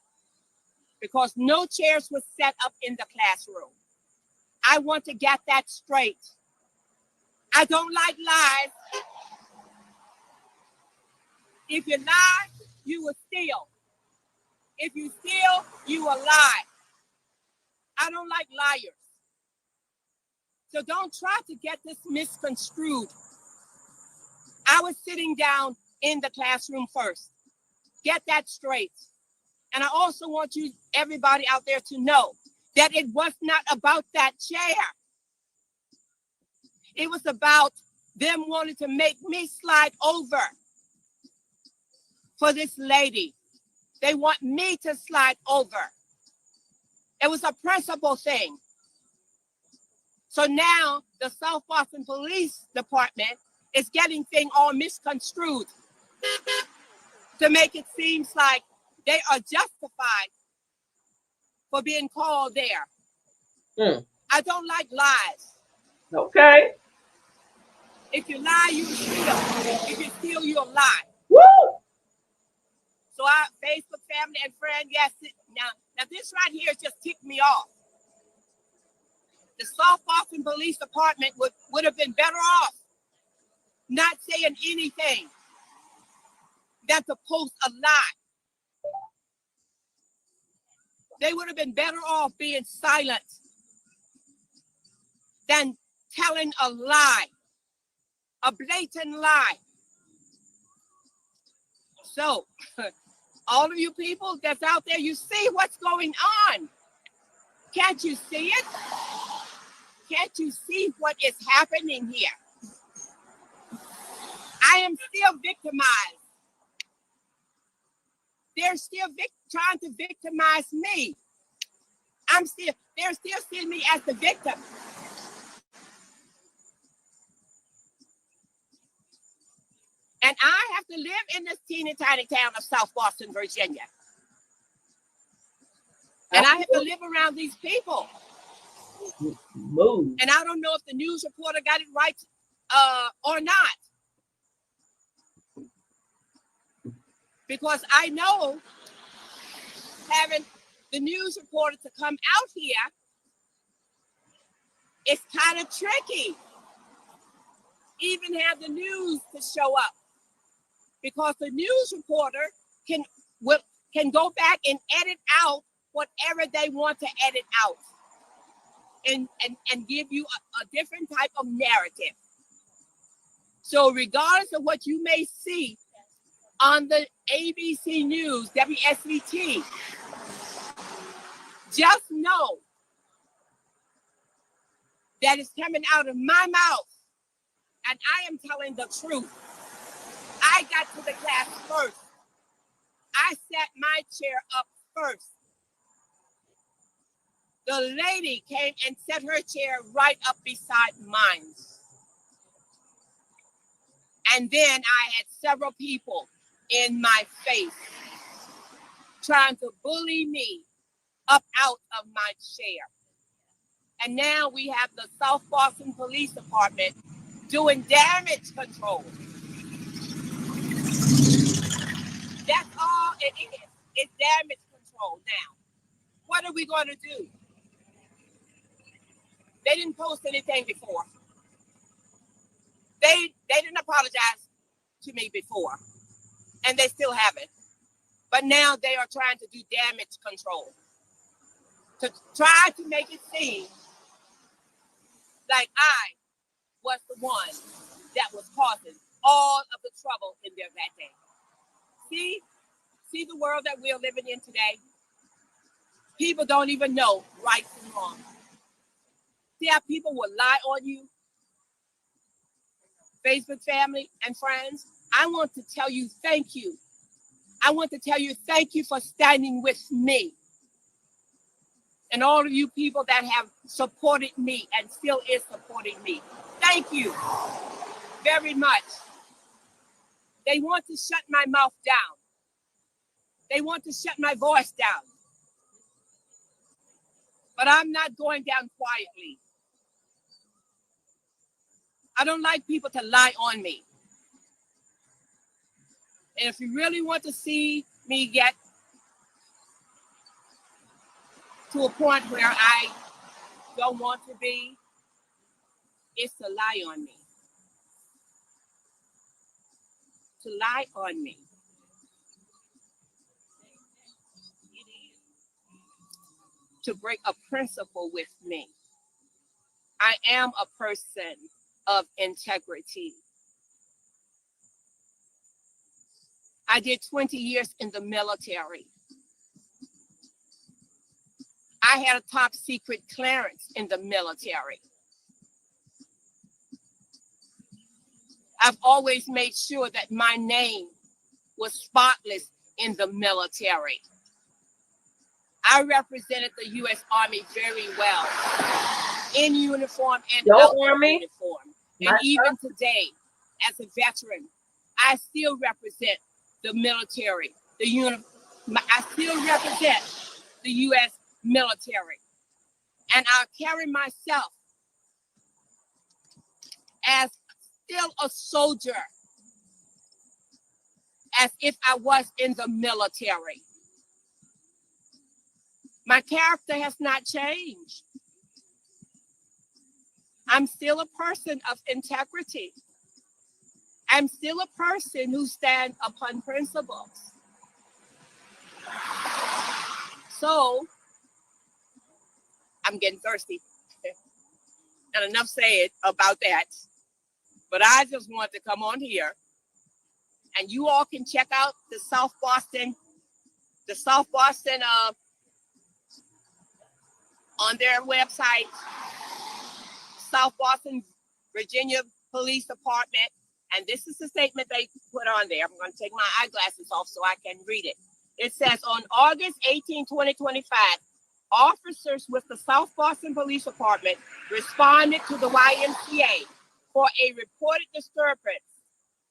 because no chairs were set up in the classroom. I want to get that straight. I don't like lies. If you lie, you will steal. If you steal, you will lie. I don't like liars. So don't try to get this misconstrued. I was sitting down in the classroom first. Get that straight. And I also want you, everybody out there, to know that it was not about that chair. It was about them wanting to make me slide over for this lady. They want me to slide over. It was a principle thing. So now the South Boston Police Department is getting things all misconstrued to make it seem like they are justified for being called there. I don't like lies. Okay. If you lie, you steal. If you steal, you'll lie. Woo! So our Facebook family and friend, yes, now this right here just ticked me off. The South Boston Police Department would have been better off not saying anything than to post a lie. They would have been better off being silent than telling a lie, a blatant lie. So, all of you people that's out there, you see what's going on. Can't you see it? Can't you see what is happening here? I am still victimized. They're still trying to victimize me. They're still seeing me as the victim. And I have to live in this teeny tiny town of South Boston, Virginia. And I have to live around these people. Move. And I don't know if the news reporter got it right or not. Because I know having the news reporter to come out here, it's kind of tricky. Even have the news to show up. Because the news reporter can go back and edit out whatever they want to edit out. And give you a different type of narrative. So regardless of what you may see on the ABC News, WSVT, just know that it's coming out of my mouth, and I am telling the truth. I got to the class first. I sat my chair up first. The lady came and set her chair right up beside mine. And then I had several people in my face trying to bully me up out of my chair. And now we have the South Boston Police Department doing damage control. That's all it is. It's damage control now. What are we going to do? They didn't post anything before. They didn't apologize to me before. And they still haven't. But now they are trying to do damage control. To try to make it seem like I was the one that was causing all of the trouble in there that day. See the world that we're living in today? People don't even know right from wrong. See how people will lie on you? Facebook family and friends, I want to tell you thank you. I want to tell you thank you for standing with me. And all of you people that have supported me and still is supporting me. Thank you very much. They want to shut my mouth down. They want to shut my voice down. But I'm not going down quietly. I don't like people to lie on me. And if you really want to see me get to a point where I don't want to be, it's to lie on me. To lie on me. To break a principle with me. I am a person of integrity. I did 20 years in the military. I had a top secret clearance in the military. I've always made sure that my name was spotless in the military. I represented the U.S. Army very well, in uniform and out of uniform. And even today, as a veteran, I still represent the military. I still represent the U.S. military. And I carry myself as still a soldier, as if I was in the military. My character has not changed. I'm still a person of integrity. I'm still a person who stands upon principles. So, I'm getting thirsty. And enough said about that. But I just want to come on here. And you all can check out the South Boston on their website, South Boston, Virginia Police Department. And this is the statement they put on there. I'm going to take my eyeglasses off so I can read it. It says, on August 18, 2025, officers with the South Boston Police Department responded to the YMCA for a reported disturbance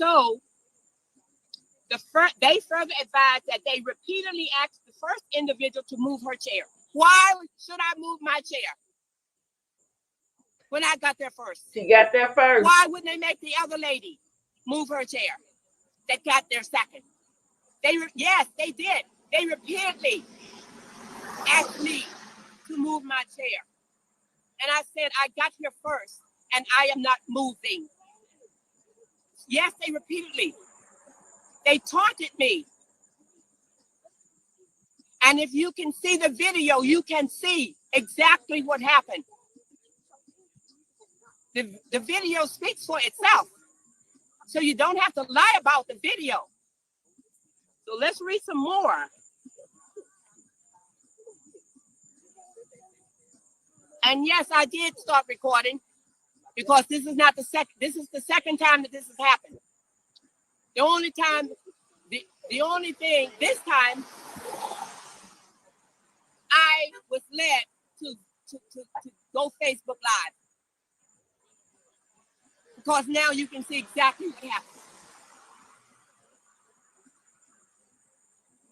So they further advised that they repeatedly asked the first individual to move her chair. Why should I move my chair when I got there first? She got there first. Why wouldn't they make the other lady move her chair that got there second? Yes, they did. They repeatedly asked me to move my chair. And I said, I got here first and I am not moving. Yes, they repeatedly. They taunted me. And if you can see the video, you can see exactly what happened. The video speaks for itself. So you don't have to lie about the video. So let's read some more. And yes, I did start recording because this is not the second. This is the second time that this has happened. The only time, the only thing this time, I was led to go Facebook Live because now you can see exactly what happened.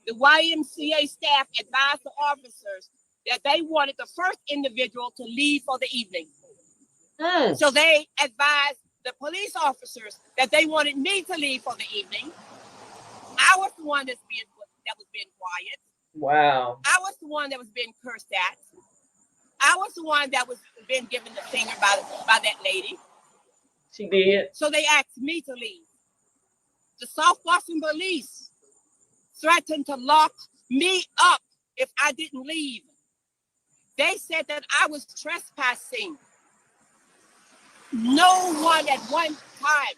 The YMCA staff advised the officers that they wanted the first individual to leave for the evening. So they advised the police officers that they wanted me to leave for the evening. I was the one that was being quiet. Wow. I was the one that was being cursed at. I was the one that was being given the finger by that lady. She did. So they asked me to leave. The South Boston police threatened to lock me up if I didn't leave. They said that I was trespassing. No one at one time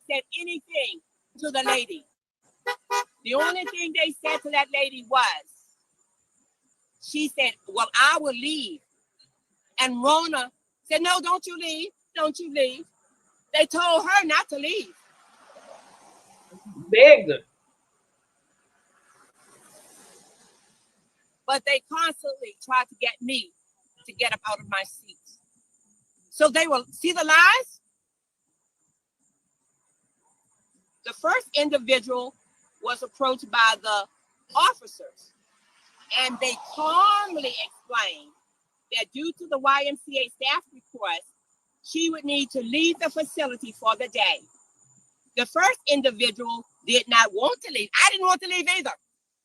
said anything to the lady. The only thing they said to that lady was, she said, well, I will leave. And Rona said, no, don't you leave. Don't you leave. They told her not to leave. Begged her. But they constantly tried to get me to get up out of my seat. So they will see the lies. The first individual was approached by the officers, and they calmly explained that due to the YMCA staff request, she would need to leave the facility for the day. The first individual did not want to leave. I didn't want to leave either.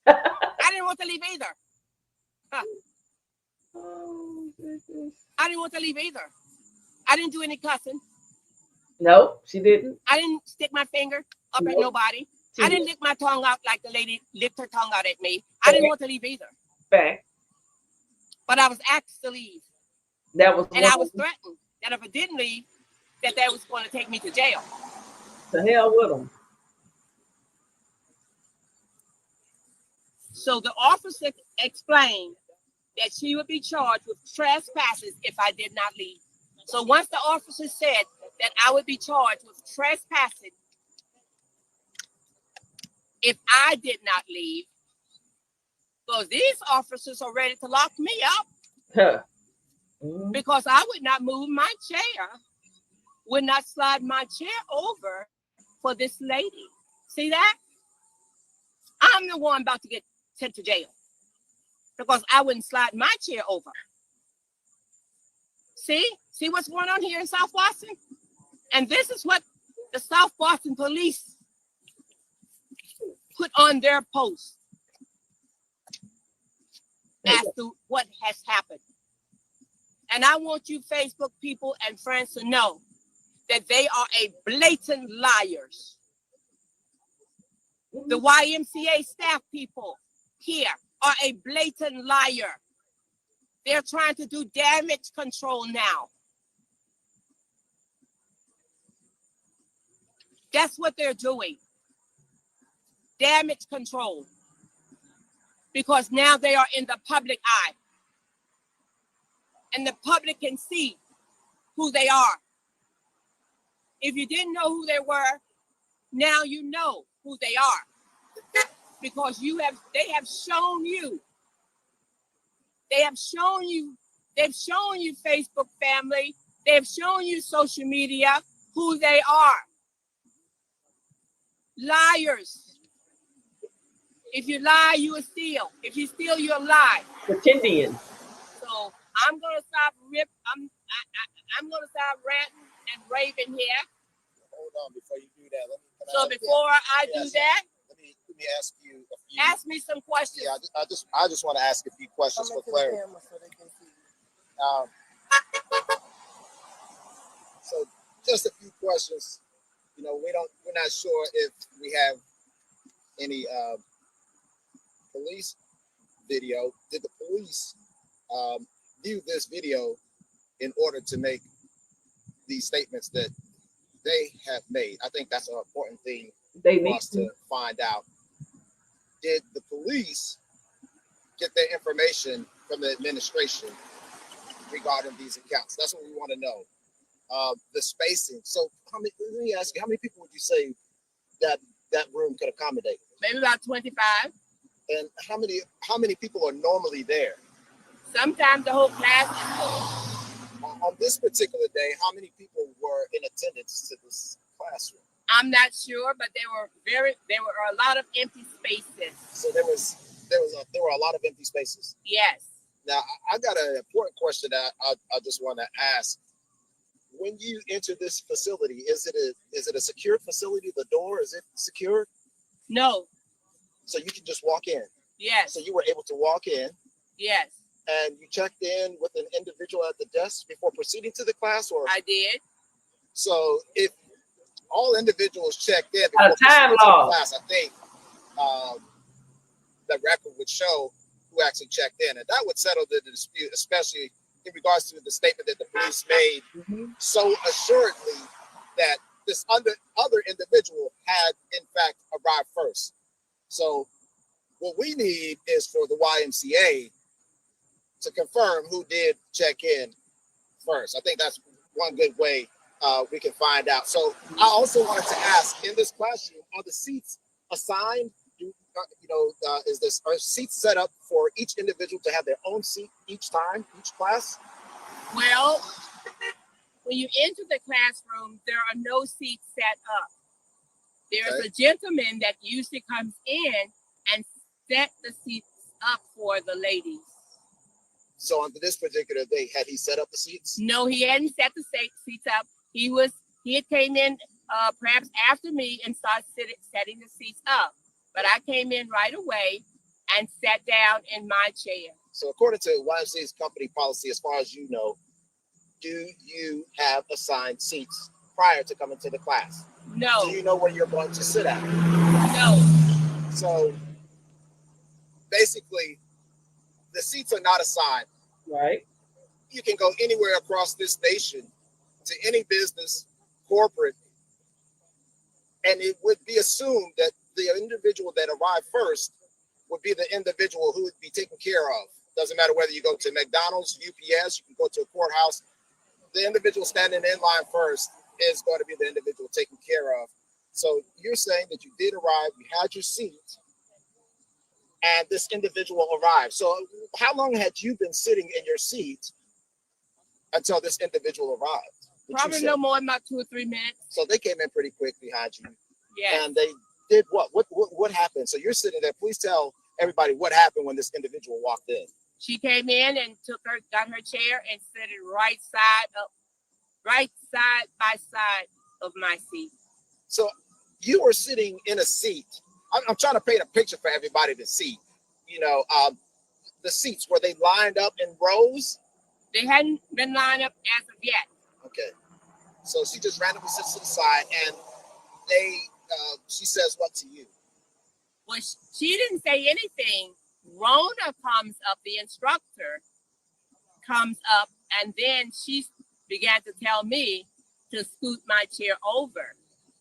I didn't want to leave either. I didn't want to leave either. I didn't do any cussing. No, she didn't. I didn't stick my finger up at nobody. I didn't lick my tongue out like the lady licked her tongue out at me. I didn't want to leave either. Fact. But I was asked to leave. That was. And I was threatened that if I didn't leave, that they was going to take me to jail. The hell with them. So the officer explained that she would be charged with trespasses if I did not leave. So once the officer said that I would be charged with trespassing if I did not leave, so these officers are ready to lock me up. Huh. Because I would not move my chair, would not slide my chair over for this lady. See that? I'm the one about to get sent to jail because I wouldn't slide my chair over. See what's going on here in South Boston? And this is what the South Boston police put on their post as to what has happened. And I want you Facebook people and friends to know that they are a blatant liars. The YMCA staff people here are a blatant liar. They're trying to do damage control now. That's what they're doing. Damage control. Because now they are in the public eye. And the public can see who they are. If you didn't know who they were, now you know who they are. Because they have shown you. They've shown you Facebook family, they've shown you social media, who they are. Liars. If you lie, you will steal. If you steal, you'll lie. Pretendian. So I'm gonna stop I'm gonna stop ranting and raving here. Hold on before you do that. So before I do that, let me ask you a few. ask me some questions. Yeah, I just want to ask a few questions for clarity. So just a few questions. You know, we're not sure if we have any police video. Did the police view this video in order to make these statements that they have made? I think that's an important thing for us to find out. Did the police get their information from the administration regarding these accounts? That's what we want to know. The spacing. So let me ask you, how many people would you say that room could accommodate? Maybe about 25. And how many people are normally there? Sometimes the whole class is full. On this particular day, how many people were in attendance to this classroom? I'm not sure, but there were a lot of empty spaces. So there were a lot of empty spaces. Yes. Now I got an important question that I just want to ask. When you enter this facility, is it a secure facility? The door, is it secured? No. So you can just walk in? Yes. So you were able to walk in? Yes. And you checked in with an individual at the desk before proceeding to the class, or? I did. So if all individuals checked in A before time proceeding to the log. class, I think the record would show who actually checked in, and that would settle the dispute, especially in regards to the statement that the police made so assuredly that this other individual had in fact arrived first. So what we need is for the YMCA to confirm who did check in first. I think that's one good way we can find out. So I also wanted to ask, in this classroom, are the seats assigned? Are seats set up for each individual to have their own seat each time, each class? Well, when you enter the classroom, there are no seats set up. There's a gentleman that usually comes in and set the seats up for the ladies. So on this particular day, had he set up the seats? No, he hadn't set the seats up. He had came in perhaps after me and started setting the seats up. But I came in right away and sat down in my chair. So according to YMCA's company policy, as far as you know, do you have assigned seats prior to coming to the class? No. Do you know where you're going to sit at? No. So basically, the seats are not assigned. Right. You can go anywhere across this nation to any business, corporate, and it would be assumed that the individual that arrived first would be the individual who would be taken care of. Doesn't matter whether you go to McDonald's, UPS, you can go to a courthouse. The individual standing in line first is going to be the individual taken care of. So you're saying that you did arrive, you had your seat, and this individual arrived. So how long had you been sitting in your seat until this individual arrived? Probably no more than about 2 or 3 minutes. So they came in pretty quick behind you. Yeah. And they did what? What happened? So you're sitting there. Please tell everybody what happened when this individual walked in. She came in and got her chair and set it right side by side of my seat. So you were sitting in a seat. I'm trying to paint a picture for everybody to see. You know, the seats, were they lined up in rows? They hadn't been lined up as of yet. Okay. So she just randomly sits to the side, and she says what to you? Well, she didn't say anything. Rona comes up, the instructor comes up, and then she began to tell me to scoot my chair over.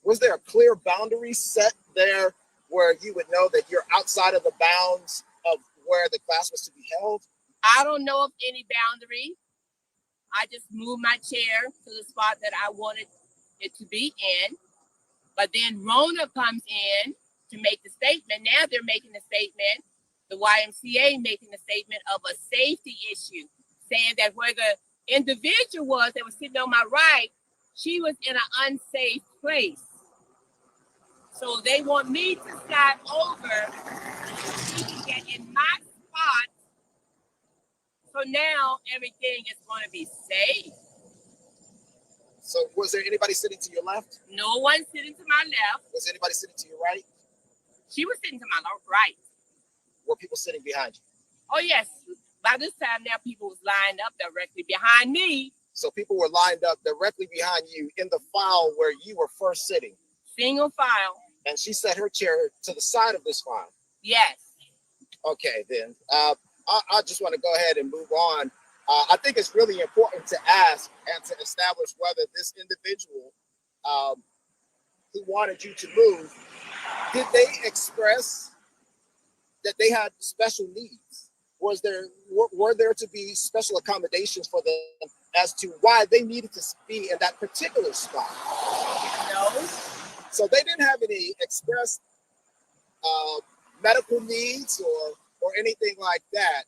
Was there a clear boundary set there where you would know that you're outside of the bounds of where the class was to be held? I don't know of any boundary. I just moved my chair to the spot that I wanted it to be in. But then Rona comes in to make the statement. Now they're making a statement, the YMCA making a statement of a safety issue, saying that where the individual was that was sitting on my right, she was in an unsafe place. So they want me to slide over so you can get in my spot. So now everything is going to be safe. So was there anybody sitting to your left? No one sitting to my left. Was anybody sitting to your right? She was sitting to my right. Were people sitting behind you? Oh, yes. By this time now, people was lined up directly behind me. So people were lined up directly behind you in the file where you were first sitting. Single file. And she set her chair to the side of this file. Yes. Okay, then. I just want to go ahead and move on. I think it's really important to ask and to establish whether this individual who wanted you to move, did they express that they had special needs? Were there to be special accommodations for them as to why they needed to be in that particular spot? No. So they didn't have any expressed medical needs or anything like that.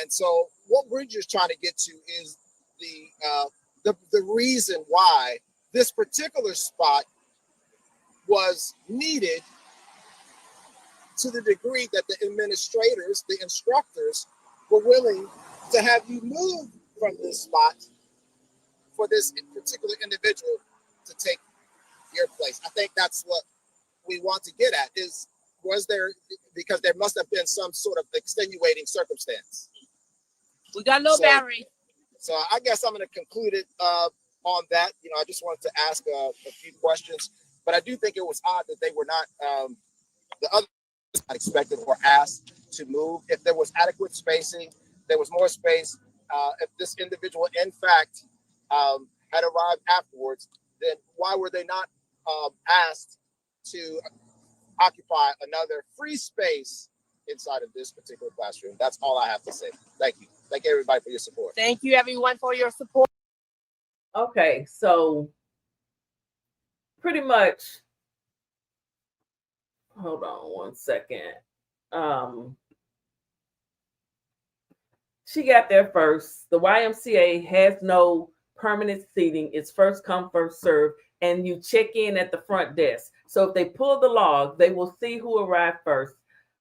And so what we're just trying to get to is the reason why this particular spot was needed, to the degree that the administrators, the instructors, were willing to have you move from this spot for this particular individual to take your place. I think that's what we want to get at, was there, because there must have been some sort of extenuating circumstance. We got no battery. So I guess I'm going to conclude it on that. I just wanted to ask a few questions, but I do think it was odd that they were not, the other not expected or asked to move. If there was adequate spacing, there was more space. If this individual, in fact, had arrived afterwards, then why were they not asked to occupy another free space inside of this particular classroom? That's all I have to say. Thank you. Thank everybody for your support. Thank you, everyone, for your support. Okay, so pretty much, hold on one second. She got there first. The YMCA has no permanent seating. It's first come, first serve, and you check in at the front desk. So if they pull the log, they will see who arrived first.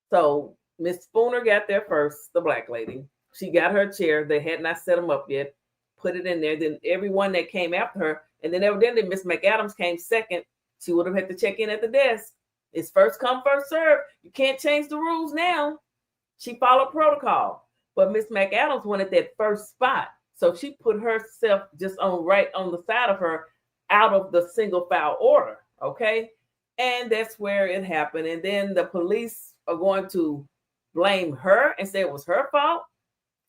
So Miss Spooner got there first, the black lady. She got her chair. They had not set them up yet. Put it in there. Then everyone that came after her, and then evidently Miss McAdams came second. She would have had to check in at the desk. It's first come, first serve. You can't change the rules now. She followed protocol. But Miss McAdams wanted that first spot. So she put herself just right on the side of her, out of the single file order. Okay. And that's where it happened. And then the police are going to blame her and say it was her fault.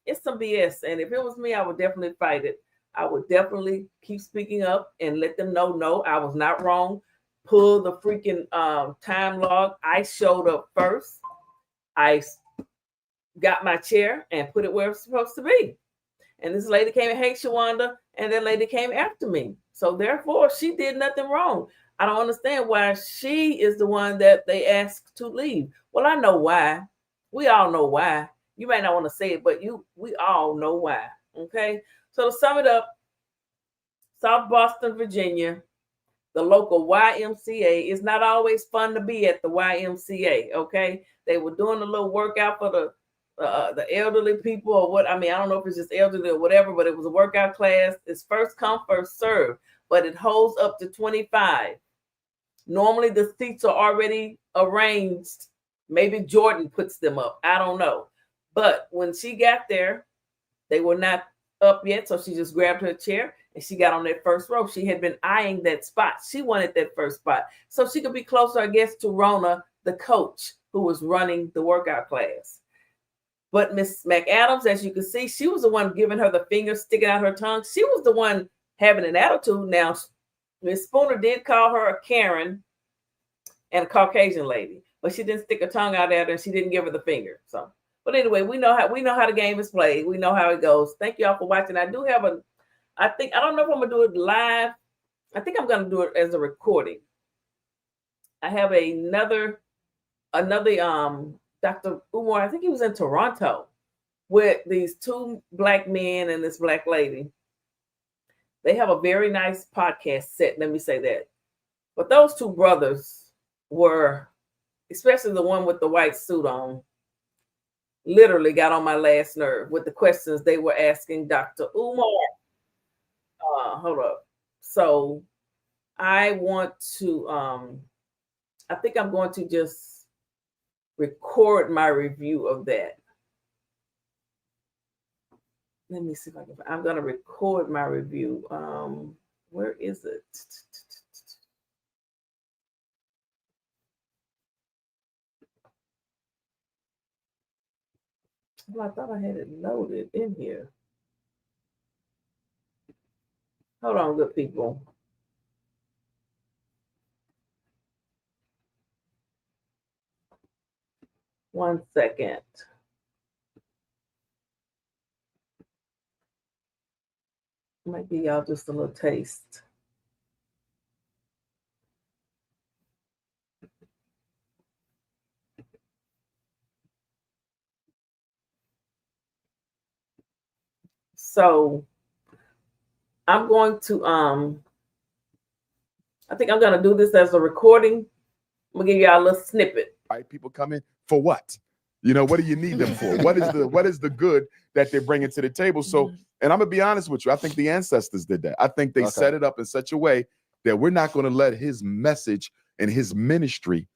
It's some BS. And if it was me, I would definitely fight it. I would definitely keep speaking up and let them know, no, I was not wrong. Pull the freaking time log. I showed up first. I got my chair and put it where it's supposed to be. And this lady came and, hey, Shawanda, and that lady came after me. So therefore, she did nothing wrong. I don't understand why she is the one that they asked to leave. Well, I know why. We all know why. You may not want to say it, but we all know why. Okay. So to sum it up, South Boston, Virginia, the local YMCA. It's not always fun to be at the YMCA. Okay. They were doing a little workout for the elderly people or what. I mean, I don't know if it's just elderly or whatever, but it was a workout class. It's first come, first serve, but it holds up to 25. Normally the seats are already arranged. Maybe Jordan puts them up. I don't know. But when she got there, they were not up yet. So she just grabbed her chair and she got on that first row. She had been eyeing that spot. She wanted that first spot so she could be closer, I guess, to Rona, the coach who was running the workout class. But Miss McAdams, as you can see, she was the one giving her the finger, sticking out her tongue. She was the one having an attitude. Now, Miss Spooner did call her a Karen and a Caucasian lady, but she didn't stick her tongue out at her and she didn't give her the finger. So, but anyway, we know how the game is played. We know how it goes. Thank you all for watching. I do have I don't know if I'm gonna do it live. I think I'm gonna do it as a recording. I have another Dr. Umar, I think he was in Toronto with these two black men and this black lady. They have a very nice podcast set. Let me say that. But those two brothers were, especially the one with the white suit on, literally got on my last nerve with the questions they were asking Dr. Umar. Hold up. So I want to, I think I'm going to just record my review of that. Let me see if I can, I'm going to record my review. Where is it? Well, I thought I had it loaded in here. Hold on, good people. One second. Might give y'all just a little taste. So I'm going to I think I'm gonna do this as a recording. I'm gonna give y'all a little snippet. Right, people come in for what? You know, what do you need them for? What is the good that they're bringing to the table? So, and I'm gonna be honest with you, I think the ancestors did that. I think they set it up in such a way that we're not going to let his message and his ministry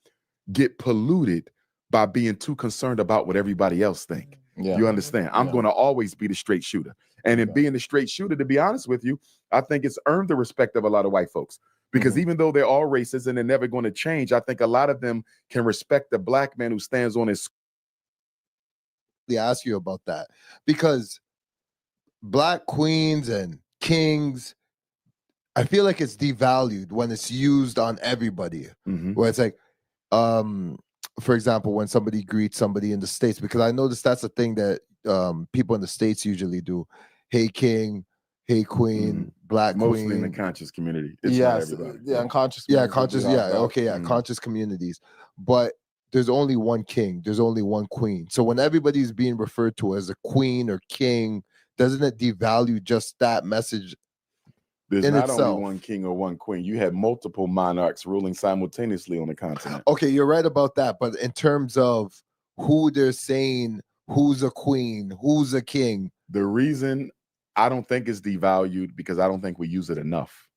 get polluted by being too concerned about what everybody else think. Yeah. You understand? I'm going to always be the straight shooter. And in being the straight shooter, to be honest with you, I think it's earned the respect of a lot of white folks. Because even though they're all racist and they're never going to change, I think a lot of them can respect the black man who stands on his. They ask you about that because black queens and kings, I feel like it's devalued when it's used on everybody. Where it's like, for example, when somebody greets somebody in the States, because I noticed that's a thing that people in the States usually do. Hey, king. Hey, queen, black mostly queen. in the conscious community. It's Yes, not everybody. yeah, unconscious. Yeah, conscious. Yeah, okay, yeah, conscious communities. But there's only one king. There's only one queen. So when everybody's being referred to as a queen or king, doesn't it devalue just that message? There's in not itself? only one king or one queen. You had multiple monarchs ruling simultaneously on the continent. Okay, you're right about that. But in terms of who they're saying, who's a queen, who's a king, the reason I don't think it's devalued because I don't think we use it enough.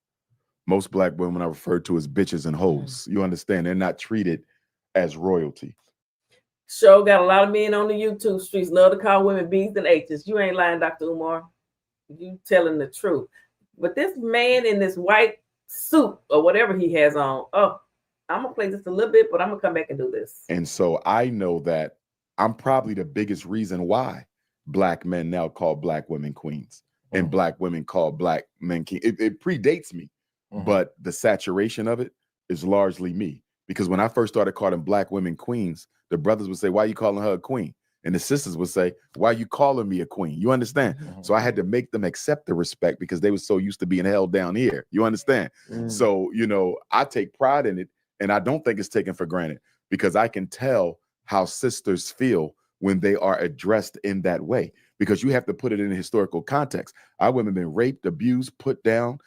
Most black women are referred to as bitches and hoes. You understand? They're not treated as royalty. Show got a lot of men on the YouTube streets love to call women B's and H's. You ain't lying, Dr. Umar. You telling the truth. But this man in this white suit or whatever he has on, oh, I'm going to play just a little bit, but I'm going to come back and do this. And so I know that I'm probably the biggest reason why black men now call black women queens and black women call black men king. It predates me, but the saturation of it is largely me. Because when I first started calling black women queens, the brothers would say, why are you calling her a queen? And the sisters would say, why are you calling me a queen? You understand? So I had to make them accept the respect because they were so used to being held down here. You understand? So, you know, I take pride in it and I don't think it's taken for granted because I can tell how sisters feel when they are addressed in that way, because you have to put it in a historical context. Our women been raped, abused, put down,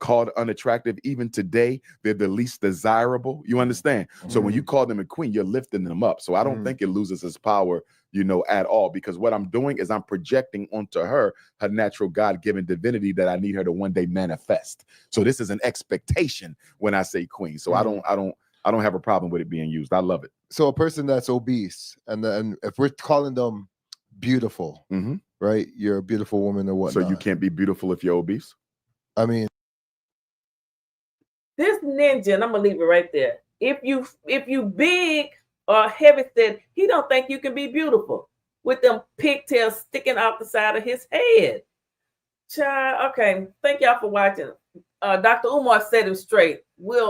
called unattractive. Even today, they're the least desirable. You understand? So when you call them a queen, you're lifting them up. So I don't think it loses its power, you know, at all, because what I'm doing is I'm projecting onto her natural God-given divinity that I need her to one day manifest. So this is an expectation when I say queen. So I don't have a problem with it being used. I love it. So a person that's obese, and then if we're calling them beautiful, right? You're a beautiful woman or whatnot. So you can't be beautiful if you're obese? I mean, this ninja, and I'm gonna leave it right there. If you big or heavy set, he don't think you can be beautiful with them pigtails sticking out the side of his head. Child, okay. Thank y'all for watching. Dr. Umar said him straight.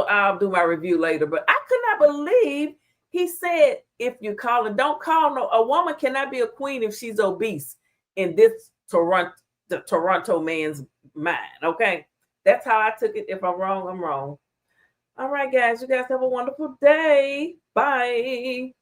I'll do my review later, but I could not believe he said if you call it, don't call a woman cannot be a queen if she's obese in this Toronto man's mind. Okay. That's how I took it. If I'm wrong, I'm wrong. All right, guys. You guys have a wonderful day. Bye.